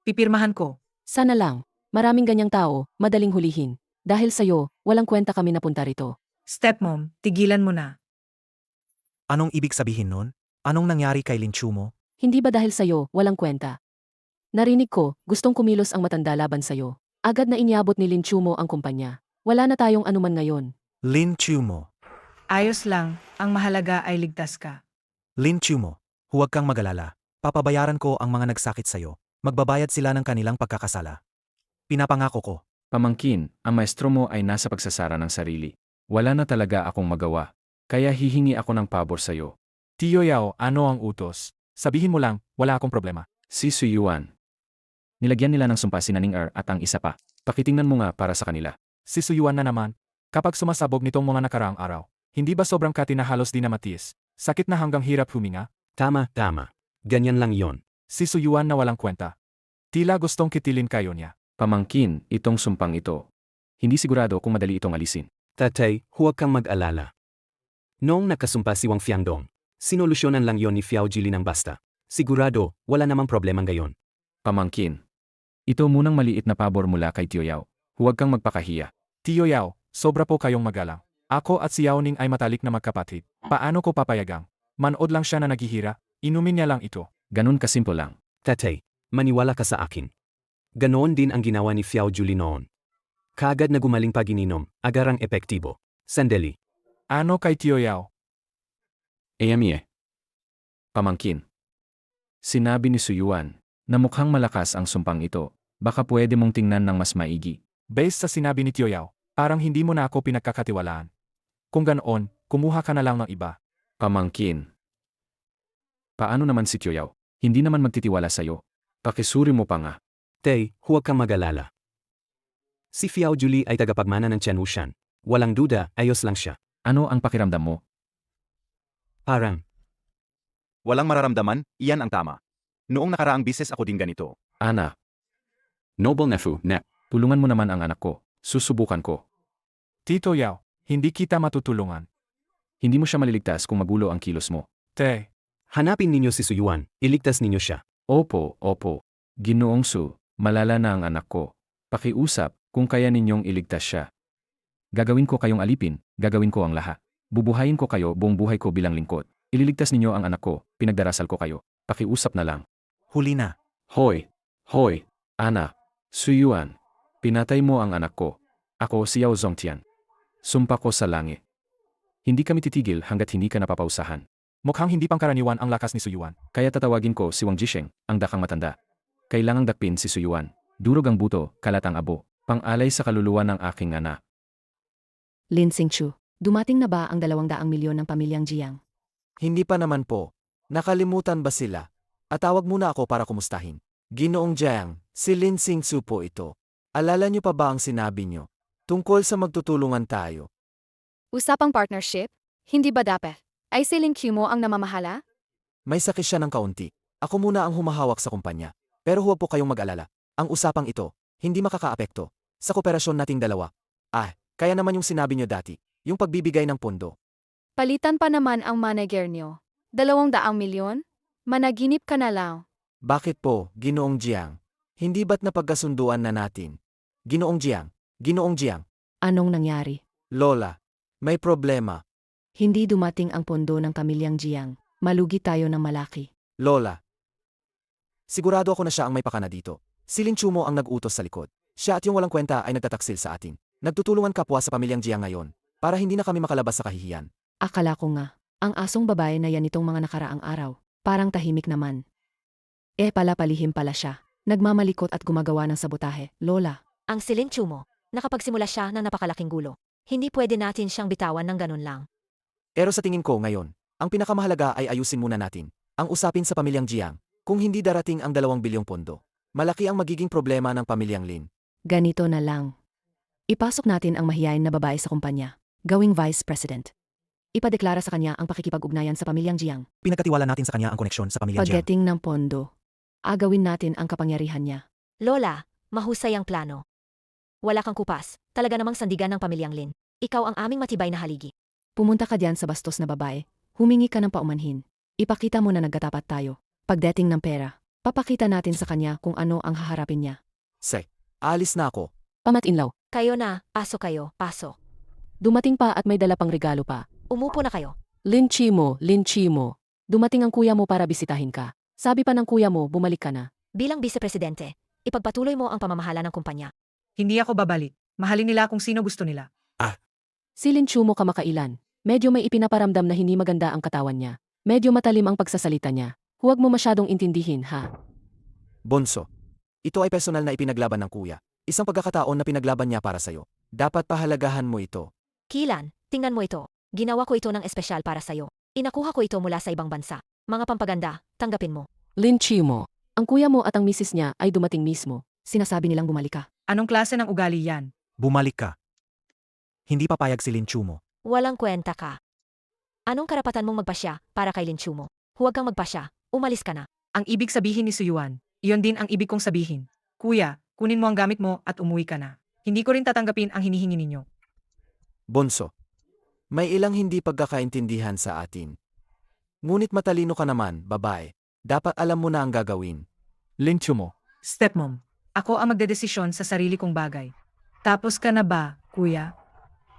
Pipirmahan ko. Sana lang, maraming ganyang tao, madaling hulihin. Dahil sa'yo, walang kwenta kami napunta rito. Stepmom, tigilan mo na. Anong ibig sabihin nun? Anong nangyari kay Linchumo? Hindi ba dahil sa'yo, walang kwenta? Narinig ko, gustong kumilos ang matanda laban sa'yo. Agad na iniabot ni Lin Chumo ang kumpanya. Wala na tayong anuman ngayon. Linchumo. Ayos lang, ang mahalaga ay ligtas ka. Linchumo, huwag kang magalala. Papabayaran ko ang mga nagsakit sa'yo. Magbabayad sila ng kanilang pagkakasala. Pinapangako ko. Pamangkin, ang maestro mo ay nasa pagsasara ng sarili. Wala na talaga akong magawa. Kaya hihingi ako ng pabor sa'yo. Tio Yao, ano ang utos? Sabihin mo lang, wala akong problema. Si Suyuan. Nilagyan nila ng sumpa si Naning Er at ang isa pa. Pakitingnan mo nga para sa kanila. Si Suyuan na naman. Kapag sumasabog nitong mga nakaraang araw, hindi ba sobrang kati na halos di na matiis? Sakit na hanggang hirap huminga? Tama. Ganyan lang yon. Si Suyuan na walang kwenta. Tila gustong kitilin kayo niya. Pamangkin, itong sumpang ito. Hindi sigurado kung madali itong alisin. Tatay, huwag kang mag-alala. Noong nakasumpa si Wang Fiangdong, sinolusyonan lang yon ni Fiao Jili ng basta. Sigurado, wala namang problemang gayon. Pamangkin. Ito munang maliit na pabor mula kay Tio Yao. Huwag kang magpakahiya. Tio Yao, sobra po kayong magalang. Ako at si Yao Ning ay matalik na magkapatid. Paano ko papayagang? Manood lang siya na naghihira, inumin niya lang ito. Ganun kasimple lang. Tatay, maniwala ka sa akin. Ganoon din ang ginawa ni Fiao Juli noon. Kaagad na gumaling pag-ininom, agarang epektibo. Sandali. Ano kay Tio Yao? Eyamie. Pamangkin. Sinabi ni Suyuan na mukhang malakas ang sumpang ito. Baka pwede mong tingnan ng mas maigi. Based sa sinabi ni Tio Yao, parang hindi mo na ako pinagkakatiwalaan. Kung ganoon, kumuha ka na lang ng iba. Pamangkin. Paano naman si Tio Yao? Hindi naman magtitiwala sa'yo. Pakisuri mo pa nga. Tay, huwag kang mag-alala. Si Fiao Juli ay tagapagmana ng Chen Wushan. Walang duda, ayos lang siya. Ano ang pakiramdam mo? Parang, Walang mararamdaman, iyan ang tama. Noong nakaraang bises ako din ganito. Ana. Noble Nephew, Nep. Tulungan mo naman ang anak ko. Susubukan ko. Tito Yao, hindi kita matutulungan. Hindi mo siya maliligtas kung magulo ang kilos mo. Te, Hanapin ninyo si Suyuan, iligtas ninyo siya. Opo, opo. Ginoong Su, malala na ang anak ko. Pakiusap kung kaya ninyong iligtas siya. Gagawin ko kayong alipin, gagawin ko ang lahat. Bubuhayin ko kayo buong buhay ko bilang lingkod. Ililigtas ninyo ang anak ko, pinagdarasal ko kayo. Pakiusap na lang. Huli na. Hoy! Hoy! Anak! Suyuan! Pinatay mo ang anak ko. Ako si Yao Zongtian. Sumpa ko sa langit. Hindi kami titigil hanggat hindi ka napapausahan. mukhang hindi pangkaraniwan ang lakas ni Suyuan. Kaya tatawagin ko si Wang Jisheng, ang dakang matanda. Kailangang dakpin si Suyuan. Durog ang buto, kalat ang abo. Pang-alay sa kaluluwa ng aking anak. Lin Xingchu, dumating na ba ang 200 milyon ng pamilyang Jiang? Hindi pa naman po. Nakalimutan ba sila? At tawag muna ako para kumustahin. Ginoong Jiang, si Lin Xingsu po ito. Alala niyo pa ba ang sinabi niyo? Tungkol sa magtutulungan tayo. Usapang partnership? Hindi ba dapat? Ay si Lin Kumo ang namamahala? May sakit siya ng kaunti. Ako muna ang humahawak sa kumpanya. Pero huwag po kayong mag-alala. Ang usapang ito, hindi makakaapekto sa kooperasyon nating dalawa. Kaya naman yung sinabi niyo dati, yung pagbibigay ng pondo. Palitan pa naman ang manager niyo. 200 milyon? Managinip ka na lang. Bakit po, Ginoong Jiang? Hindi ba't napagkasunduan na natin? Ginoong Jiang, Ginoong Jiang, Anong nangyari? Lola, may problema. Hindi dumating ang pondo ng pamilyang Jiang. Malugi tayo ng malaki. Lola. Sigurado ako na siya ang may pakana dito. Si Lin Chumo ang nag-utos sa likod. Siya at yung walang kwenta ay nagtataksil sa atin. Nagtutulungan kapwa sa pamilyang Jiang ngayon, para hindi na kami makalabas sa kahihiyan. Akala ko nga, ang asong babae na yan itong mga nakaraang araw, parang tahimik naman. Pala palihim pala siya. Nagmamalikot at gumagawa ng sabotahe, Lola. Ang silin mo, nakapagsimula siya ng napakalaking gulo. Hindi pwede natin siyang bitawan ng ganun lang. Pero sa tingin ko ngayon, ang pinakamahalaga ay ayusin muna natin ang usapin sa pamilyang Jiang. Kung hindi darating ang 2 bilyong pondo, malaki ang magiging problema ng pamilyang Lin. Ganito na lang. Ipasok natin ang mahiyain na babae sa kumpanya, gawing vice president. Ipadeklara sa kanya ang pakikipag-ugnayan sa pamilyang Jiang. Pinagkatiwala natin sa kanya ang koneksyon sa pamilyang Jiang. Pagdating ng pondo, agawin natin ang kapangyarihan niya. Lola, mahusay ang plano. Wala kang kupas, talaga namang sandigan ng pamilyang Lin. Ikaw ang aming matibay na haligi. Pumunta ka diyan sa bastos na babae, humingi ka ng paumanhin. Ipakita mo na nagkatapat tayo. Pagdating ng pera, papakita natin sa kanya kung ano ang haharapin niya. Aalis na ako. Pamatinlaw. Kayo na, pasok kayo, pasok. Dumating pa at may dala pang regalo pa. Umupo na kayo. Lin Chimo. Dumating ang kuya mo para bisitahin ka. Sabi pa ng kuya mo, bumalik ka na. Bilang vice-presidente, ipagpatuloy mo ang pamamahala ng kumpanya. Hindi ako babalik. Mahalin nila kung sino gusto nila. Si Lin Chumo kamakailan. Medyo may ipinaparamdam na hindi maganda ang katawan niya. Medyo matalim ang pagsasalita niya. Huwag mo masyadong intindihin, ha? Bonso. Ito ay personal na ipinaglaban ng kuya. Isang pagkakataon na pinaglaban niya para sa'yo. Dapat pahalagahan mo ito. Kilan, tingnan mo ito. Ginawa ko ito ng espesyal para sa'yo. Inakuha ko ito mula sa ibang bansa. Mga pampaganda, tanggapin mo. Lin Chimo. Ang kuya mo at ang misis niya ay dumating mismo. Sinasabi nilang bumalik ka. Anong klase ng ugali yan? Bumalik ka. Hindi papayag si Lin Chumo. Walang kwenta ka. Anong karapatan mong magpasya para kay Lin Chumo? Huwag kang magpasya. Umalis ka na. Ang ibig sabihin ni Suyuan, iyon din ang ibig kong sabihin. Kuya, kunin mo ang gamit mo at umuwi ka na. Hindi ko rin tatanggapin ang hinihingi ninyo. Bonso. May ilang hindi pagkakaintindihan sa atin. Ngunit matalino ka naman, babae. Dapat alam mo na ang gagawin. Lin Chumo. Stepmom, ako ang magdedesisyon sa sarili kong bagay. Tapos ka na ba, kuya?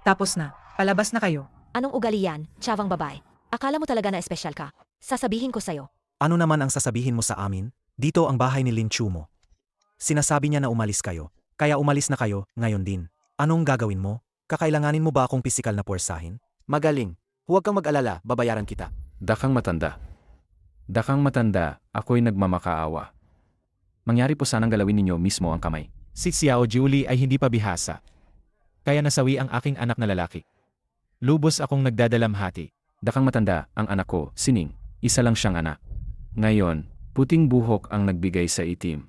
Tapos na. Palabas na kayo. Anong ugali yan, tsavang babae? Akala mo talaga na espesyal ka? Sasabihin ko sa'yo. Ano naman ang sasabihin mo sa amin? Dito ang bahay ni Lin Chumo. Sinasabi niya na umalis kayo. Kaya umalis na kayo, ngayon din. Anong gagawin mo? Kakailanganin mo ba akong pisikal na puwersahin? Magaling. Huwag kang mag-alala, babayaran kita. Dakang matanda. Dakang matanda, ako'y nagmamakaawa. Mangyari po sanang galawin ninyo mismo ang kamay. Si Xiao Julie ay hindi pa bihasa. Kaya nasawi ang aking anak na lalaki. Lubos akong nagdadalamhati. Dakang matanda, ang anak ko, Sining. Isa lang siyang anak. Ngayon, puting buhok ang nagbigay sa itim.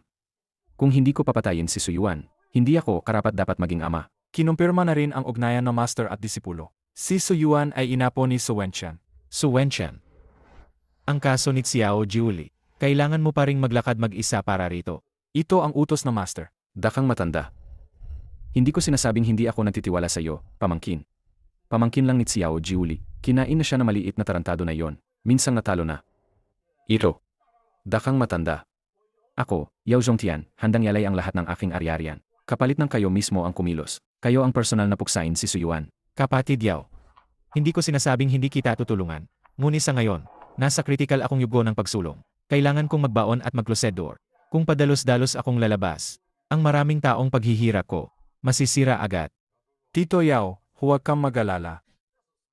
Kung hindi ko papatayin si Suyuan, hindi ako karapat-dapat maging ama. Kinumpirma na rin ang ugnayan ng master at disipulo. Si Suyuan ay inapo ni Su Wenqian. Su Wenqian. Ang kaso ni Xiao Julie. Kailangan mo pa ring maglakad mag-isa para rito. Ito ang utos ng master. Dakang matanda. Hindi ko sinasabing hindi ako nagtitiwala sa iyo, pamangkin. Pamangkin lang ni Xiao Jiuli. Kinain na siya na maliit na tarantado na yon. Minsang natalo na. Ito. Dakang matanda. Ako, Yao Zhongtian, handang yalay ang lahat ng aking ari-arian. Kapalit ng kayo mismo ang kumilos. Kayo ang personal na puksain si Suyuan. Kapatid Yao. Hindi ko sinasabing hindi kita tutulungan. Ngunit sa ngayon, nasa critical akong yugo ng pagsulong. Kailangan kong magbaon at maglusedor. Kung padalos-dalos akong lalabas, ang maraming taong paghihira ko, masisira agad. Tito Yao, huwag kang mag-alala.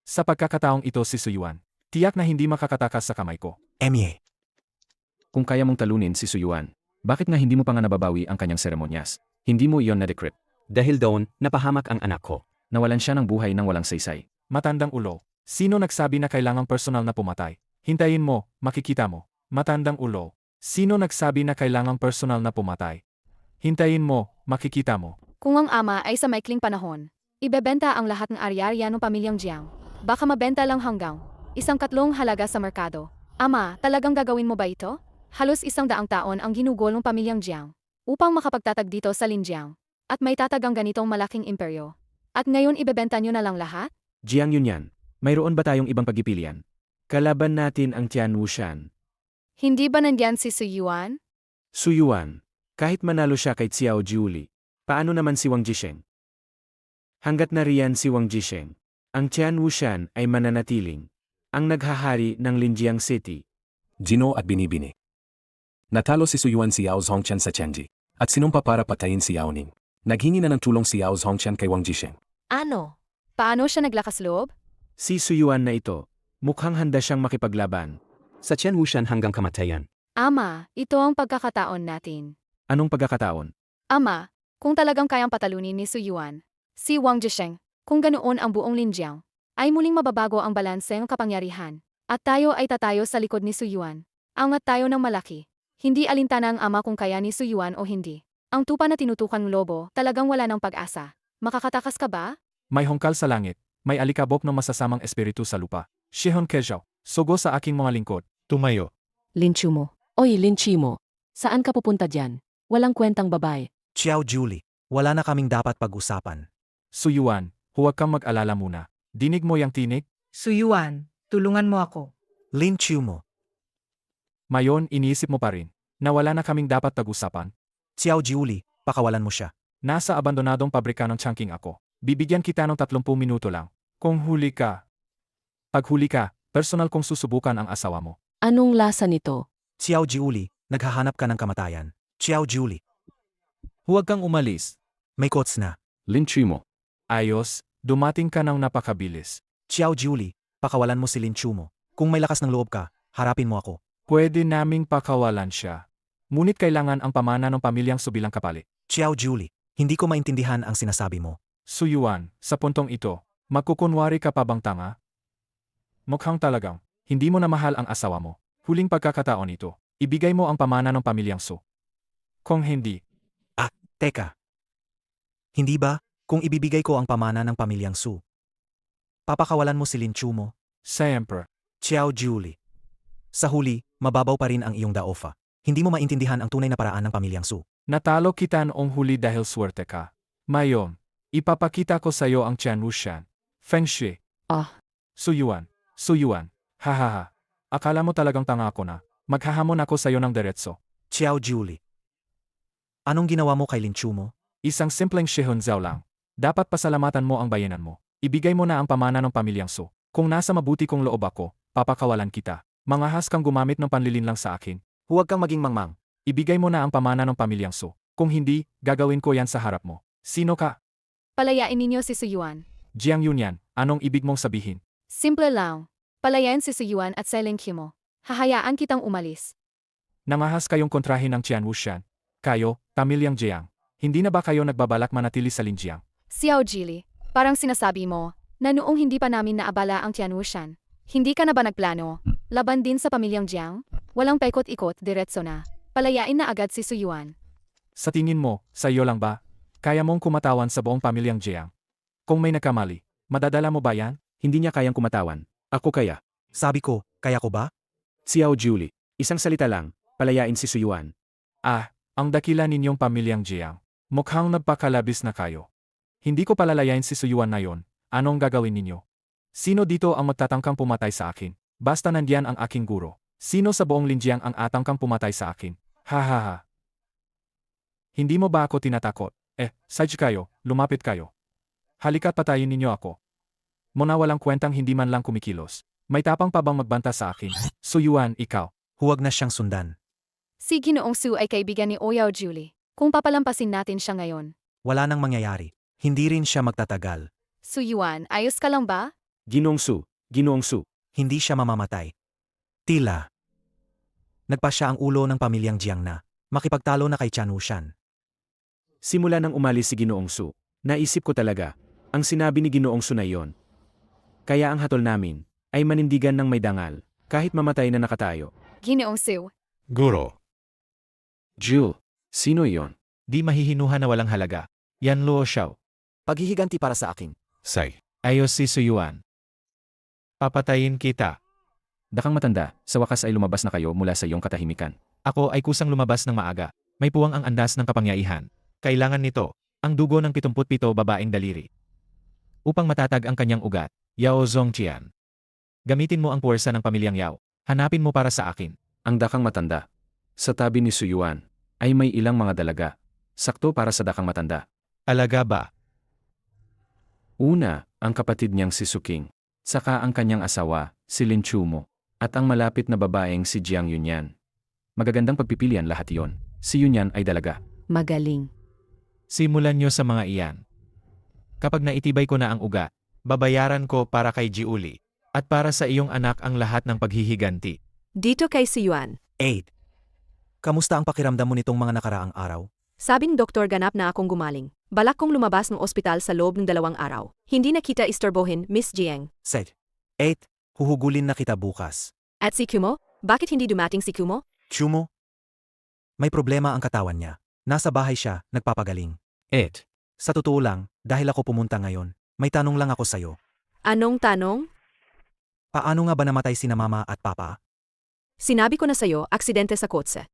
Sa pagkakataong ito si Suyuan, tiyak na hindi makakatakas sa kamay ko. Emye. Kung kaya mong talunin si Suyuan, bakit nga hindi mo pa nga nababawi ang kanyang seremonyas? Hindi mo iyon na-decrypt. Dahil doon, napahamak ang anak ko. Nawalan siya ng buhay nang walang saysay. Matandang ulo. Sino nagsabi na kailangang personal na pumatay? Hintayin mo, makikita mo. Matandang ulo. Sino nagsabi na kailangang personal na pumatay? Hintayin mo, makikita mo. Kung ang ama ay sa maikling panahon, ibebenta ang lahat ng ari-arian ng pamilyang Jiang. Baka mabenta lang hanggang 1/4 halaga sa merkado. Ama, talagang gagawin mo ba ito? Halos 100 taon ang ginugol ng pamilyang Jiang upang makapagtatag dito sa Linjiang. At may tatagang ganitong malaking imperyo. At ngayon ibebenta nyo na lang lahat? Jiang Yunyan, mayroon ba tayong ibang pagpipilian? Kalaban natin ang Tian Wushan. Hindi ba nandyan si Suyuan? Suyuan, kahit manalo siya kay Xiao Jiuli, paano naman si Wang Jisheng? Hanggat nariyan si Wang Jisheng, ang Tian Wushan ay mananatiling ang naghahari ng Linjiang City. Gino at binibini. Natalo si Suyuan si Yao Zhongtian sa Tianji, at sinumpa para patayin si Yao Ning. Naghingi na ng tulong si Yao Zhongtian kay Wang Jisheng. Ano? Paano siya naglakas loob? Si Suyuan na ito, mukhang handa siyang makipaglaban. Sa Tian Wushan hanggang kamatayan. Ama, ito ang pagkakataon natin. Anong pagkakataon? Ama, kung talagang kayang patalunin ni Suyuan, si Wang Jisheng, kung ganoon ang buong Linjiang, ay muling mababago ang balanse ng kapangyarihan. At tayo ay tatayo sa likod ni Suyuan. Angat tayo ng malaki. Hindi alintana ang ama kung kaya ni Suyuan o hindi. Ang tupa na tinutukan ng lobo, talagang wala ng pag-asa. Makakatakas ka ba? May hongkal sa langit, may alikabok ng masasamang espiritu sa lupa. Shihon Kezhao, sugo sa aking mga lingkod, tumayo. Linchu mo. Oy, Linchi mo. Saan ka pupunta dyan? Walang kwentang babae. Xiao Julie, wala na kaming dapat pag-usapan. Suyuan, huwag kang mag-alala muna. Dinig mo yang tinig? Suyuan, tulungan mo ako. Lin Chiu mo. Mayon, iniisip mo pa rin na wala na kaming dapat pag-usapan. Xiao Jiuli, pakawalan mo siya. Nasa abandonadong pabrika ng Changking ako. Bibigyan kita ng 30 minuto lang. Kung huli ka. Pag huli ka, personal kong susubukan ang asawa mo. Anong lasa nito? Xiao Jiuli, naghahanap ka ng kamatayan. Xiao Jiuli, Huwag kang umalis. may quotes na. Linchi mo. Ayos, dumating ka ng napakabilis. Xiao Jiuli, pakawalan mo si Lin Chiu mo. Kung may lakas ng loob ka, harapin mo ako. Pwede naming pakawalan siya. Ngunit kailangan ang pamana ng pamilyang Subilang Kapali. Xiao Jiuli, hindi ko maintindihan ang sinasabi mo. Suyuan, sa puntong ito, magkukunwari ka pa bang tanga? Mukhang talagang, hindi mo na mahal ang asawa mo. Huling pagkakataon ito, ibigay mo ang pamana ng pamilyang Su. Kung hindi, Teka. Hindi ba, kung ibibigay ko ang pamana ng pamilyang Su, papakawalan mo si Lin Chiu mo? siyempre, Xiao Jiuli. Sa huli, mababaw pa rin ang iyong daofa. Hindi mo maintindihan ang tunay na paraan ng pamilyang Su. natalo kita noong huli dahil swerte ka. Mayon, ipapakita ko sa iyo ang Tian Wushan. Feng Shui. Suyuan, hahaha. Akala mo talagang tanga ako na. Maghahamon ako sa iyo ng diretso. Xiao Jiuli. Anong ginawa mo kay Lin Chiu mo? Isang simpleng shihunzao lang. Dapat pasalamatan mo ang bayanan mo. Ibigay mo na ang pamana ng pamilyang Su. Kung nasa mabuti kong loob ako, papakawalan kita. Mangahas kang gumamit ng panlilinlang sa akin. Huwag kang maging mangmang. Ibigay mo na ang pamana ng pamilyang Su. Kung hindi, gagawin ko yan sa harap mo. Sino ka? Palayain ninyo si Suyuan. Jiang Yunyan, anong ibig mong sabihin? Simple lang. Palayain si Suyuan at Seleng Kimo. Hahayaan kitang umalis. Nangahas kayong kontrahin ng Tian Wushan. Kayo, pamilyang Jiang. Hindi na ba kayo nagbabalak manatili sa Linjiang? Xiao Jili, parang sinasabi mo, na noong hindi pa namin naabala ang Tian Wushan. Hindi ka na ba nagplano? Laban din sa pamilyang Jiang? Walang paikot-ikot, diretso na. Palayain na agad si Suyuan. Sa tingin mo, sa iyo lang ba? Kaya mong kumatawan sa buong pamilyang Jiang? Kung may nakamali, madadala mo ba yan? Hindi niya kayang kumatawan. Ako kaya. Sabi ko, kaya ko ba? Xiao Jiuli. Isang salita lang, palayain si Suyuan. Ang dakila ninyong pamilyang Jiang. Mukhang nagpakalabis na kayo. Hindi ko palalayain si Suyuan na yon. Anong gagawin ninyo? Sino dito ang magtatangkang pumatay sa akin? Basta nandiyan ang aking guro. Sino sa buong Linjiang ang atangkang pumatay sa akin? Ha ha ha. Hindi mo ba ako tinatakot? Sage kayo, lumapit kayo. Halika't patayin ninyo ako. Muna walang kwentang hindi man lang kumikilos. May tapang pa bang magbanta sa akin? Suyuan, ikaw. Huwag na siyang sundan. Si Ginoong Su ay kaibigan ni Oyao Julie. Kung papalampasin natin siya ngayon. Wala nang mangyayari. Hindi rin siya magtatagal. Suyuan, ayos ka lang ba? Ginoong Su, Ginoong Su. Hindi siya mamamatay. Tila. Nagpa siya ang ulo ng pamilyang Jiang na makipagtalo na kay Chan Wushan. Simula nang umalis si Ginoong Su, naisip ko talaga, ang sinabi ni Ginoong Su na iyon. Kaya ang hatol namin ay manindigan ng may dangal, kahit mamatay na nakatayo. Ginoong Su. Guro. Jill, sino iyon? Di mahihinuhan na walang halaga. Yan Luo Xiao. Paghihiganti para sa akin. Say. Ayos si Suyuan. Papatayin kita. Dakang matanda, sa wakas ay lumabas na kayo mula sa iyong katahimikan. Ako ay kusang lumabas ng maaga. May puwang ang andas ng kapangyarihan. Kailangan nito, ang dugo ng 77 babaeng daliri. Upang matatag ang kanyang ugat, Yao Zongqian. Gamitin mo ang puwersa ng pamilyang Yao. Hanapin mo para sa akin. Ang dakang matanda. Sa tabi ni Suyuan, ay may ilang mga dalaga. Sakto para sa dakang matanda. Alaga ba? Una, ang kapatid niyang si Suking. Saka ang kanyang asawa, si Lin Chumo. At ang malapit na babaeng si Jiang Yunyan. Magagandang pagpipilian lahat iyon. Si Yunyan ay dalaga. Magaling. Simulan nyo sa mga iyan. Kapag naitibay ko na ang ugat, babayaran ko para kay Jiuli. At para sa iyong anak ang lahat ng paghihiganti. Dito kay Suyuan. 8. Kamusta ang pakiramdam mo nitong mga nakaraang araw? Sabing doktor ganap na akong gumaling. Balak kong lumabas ng ospital sa loob ng 2 araw. Hindi na kita istorbohin, Miss Jiang. Said. 8. Huhugulin na kita bukas. At si Kumo? Bakit hindi dumating si Kumo? Chumo? May problema ang katawan niya. Nasa bahay siya, nagpapagaling. Sa totoo lang, dahil ako pumunta ngayon, may tanong lang ako sa'yo. Anong tanong? Paano nga ba namatay sina mama at papa? Sinabi ko na sa'yo, aksidente sa kotse.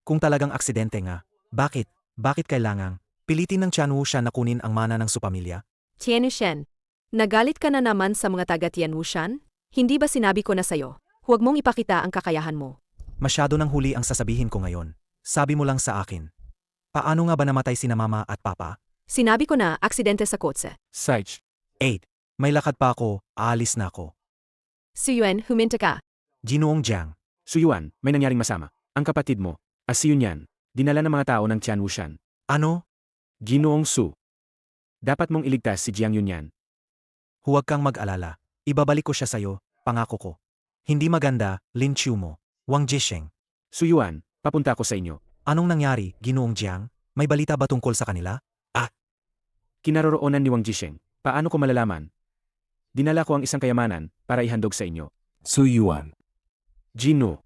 Kung talagang aksidente nga, bakit? Bakit kailangang pilitin ng Chan Wushan na kunin ang mana ng supamilya? Tian Shen, nagalit ka na naman sa mga taga Tian Wushan? Hindi ba sinabi ko na sa'yo, huwag mong ipakita ang kakayahan mo? Masyado nang huli ang sasabihin ko ngayon. Sabi mo lang sa akin. Paano nga ba namatay sina mama at papa? Sinabi ko na, aksidente sa kotse. Sage. 8. May lakad pa ako, aalis na ako. Suyuan, huminta ka. Ginoong Jiang. Suyuan, may nangyaring masama. Ang kapatid mo, si Yunyan, dinala ng mga tao ng Tian Wushan. Ano? Ginoong Su. Dapat mong iligtas si Jiang Yunyan. Huwag kang mag-alala. Ibabalik ko siya sa'yo, pangako ko. Hindi maganda, Lin Chumo. Wang Jisheng. Suyuan, papunta ako sa inyo. Anong nangyari, Ginoong Jiang? May balita ba tungkol sa kanila? Kinaroroonan ni Wang Jisheng. Paano ko malalaman? Dinala ko ang isang kayamanan para ihandog sa inyo. Suyuan. Gino.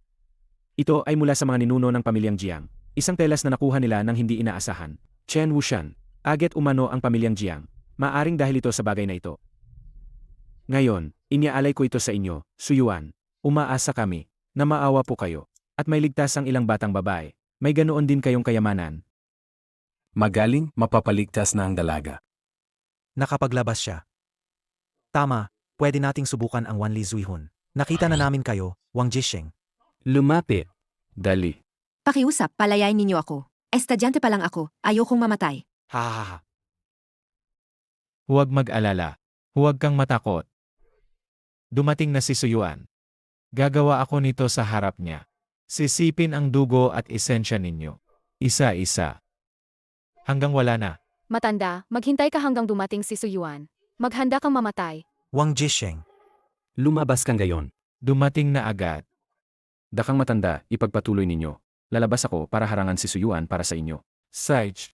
Ito ay mula sa mga ninuno ng pamilyang Jiang. Isang telas na nakuha nila nang hindi inaasahan. Chen Wushan. Aget umano ang pamilyang Jiang. Maaring dahil ito sa bagay na ito. Ngayon, iniaalay ko ito sa inyo, Suyuan. Umaasa kami na maawa po kayo at may ligtas ang ilang batang babae. May ganoon din kayong kayamanan. Magaling, mapapaligtas na ang dalaga. Nakapaglabas siya. Tama, pwede nating subukan ang Wanli Zuihun. Nakita na namin kayo, Wang Jisheng. Lumapit. Dali. Pakiusap, palayain ninyo ako. Estudyante pa lang ako, ayokong mamatay. Ha. Huwag mag-alala. Huwag kang matakot. Dumating na si Suyuan. Gagawa ako nito sa harap niya. Sisipin ang dugo at esensya ninyo. Isa-isa. Hanggang wala na. Matanda, maghintay ka hanggang dumating si Suyuan. Maghanda kang mamatay. Wang Jisheng. Lumabas kang gayon. Dumating na agad. Dakang matanda, ipagpatuloy ninyo. Lalabas ako para harangan si Suyuan para sa inyo. Sage.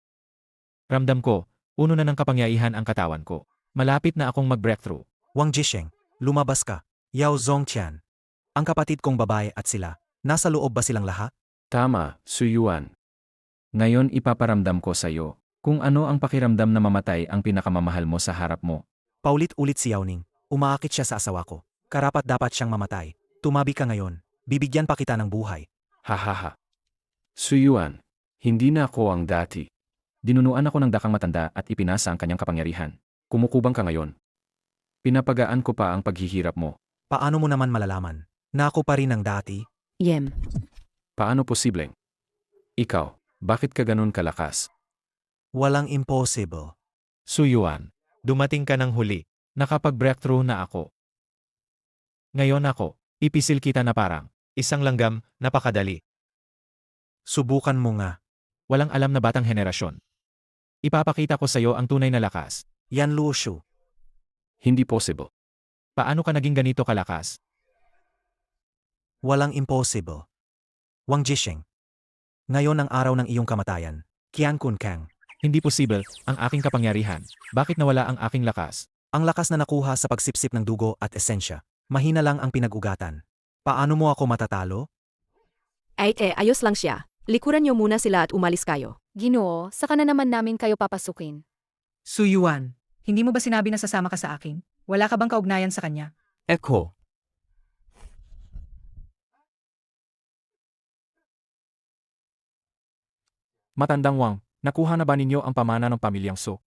Ramdam ko, uno na ng kapangyarihan ang katawan ko. Malapit na akong mag-breakthrough. Wang Jisheng, lumabas ka. Yao Zongqian. Ang kapatid kong babae at sila. Nasa loob ba silang lahat? Tama, Suyuan. Ngayon ipaparamdam ko sa iyo kung ano ang pakiramdam na mamatay ang pinakamamahal mo sa harap mo. Paulit-ulit si Yao Ning. Umaakit siya sa asawa ko. Karapat dapat siyang mamatay. Tumabi ka ngayon. Bibigyan pa kita ng buhay. Hahaha. Suyuan, hindi na ako ang dati. Dinunuan ako ng dakang matanda at ipinasa ang kanyang kapangyarihan. Kumukubang ka ngayon. Pinapagaan ko pa ang paghihirap mo. Paano mo naman malalaman na ako pa rin ang dati? Yem. Paano posibleng? Ikaw, bakit ka ganun kalakas? Walang impossible. Su Yuan, Dumating ka ng huli. nakapag-breakthrough na ako. Ngayon ako, ipisil kita na parang. Isang langgam, napakadali. Subukan mo nga. Walang alam na batang henerasyon. Ipapakita ko sa iyo ang tunay na lakas. Yan Lucio. Hindi possible. Paano ka naging ganito kalakas? Walang impossible. Wang Jisheng. Ngayon ang araw ng iyong kamatayan. Qian Kun Kang. Hindi posible ang aking kapangyarihan. Bakit nawala ang aking lakas? Ang lakas na nakuha sa pagsipsip ng dugo at esensya. Mahina lang ang pinag-ugatan. Paano mo ako matatalo? Ayos lang siya. Likuran niyo muna sila at umalis kayo. Ginoo, saka na naman namin kayo papasukin. Su Yuan, hindi mo ba sinabi na sasama ka sa akin? Wala ka bang kaugnayan sa kanya? Eko. Matandang Wang, nakuha na ba ninyo ang pamana ng pamilyang Su?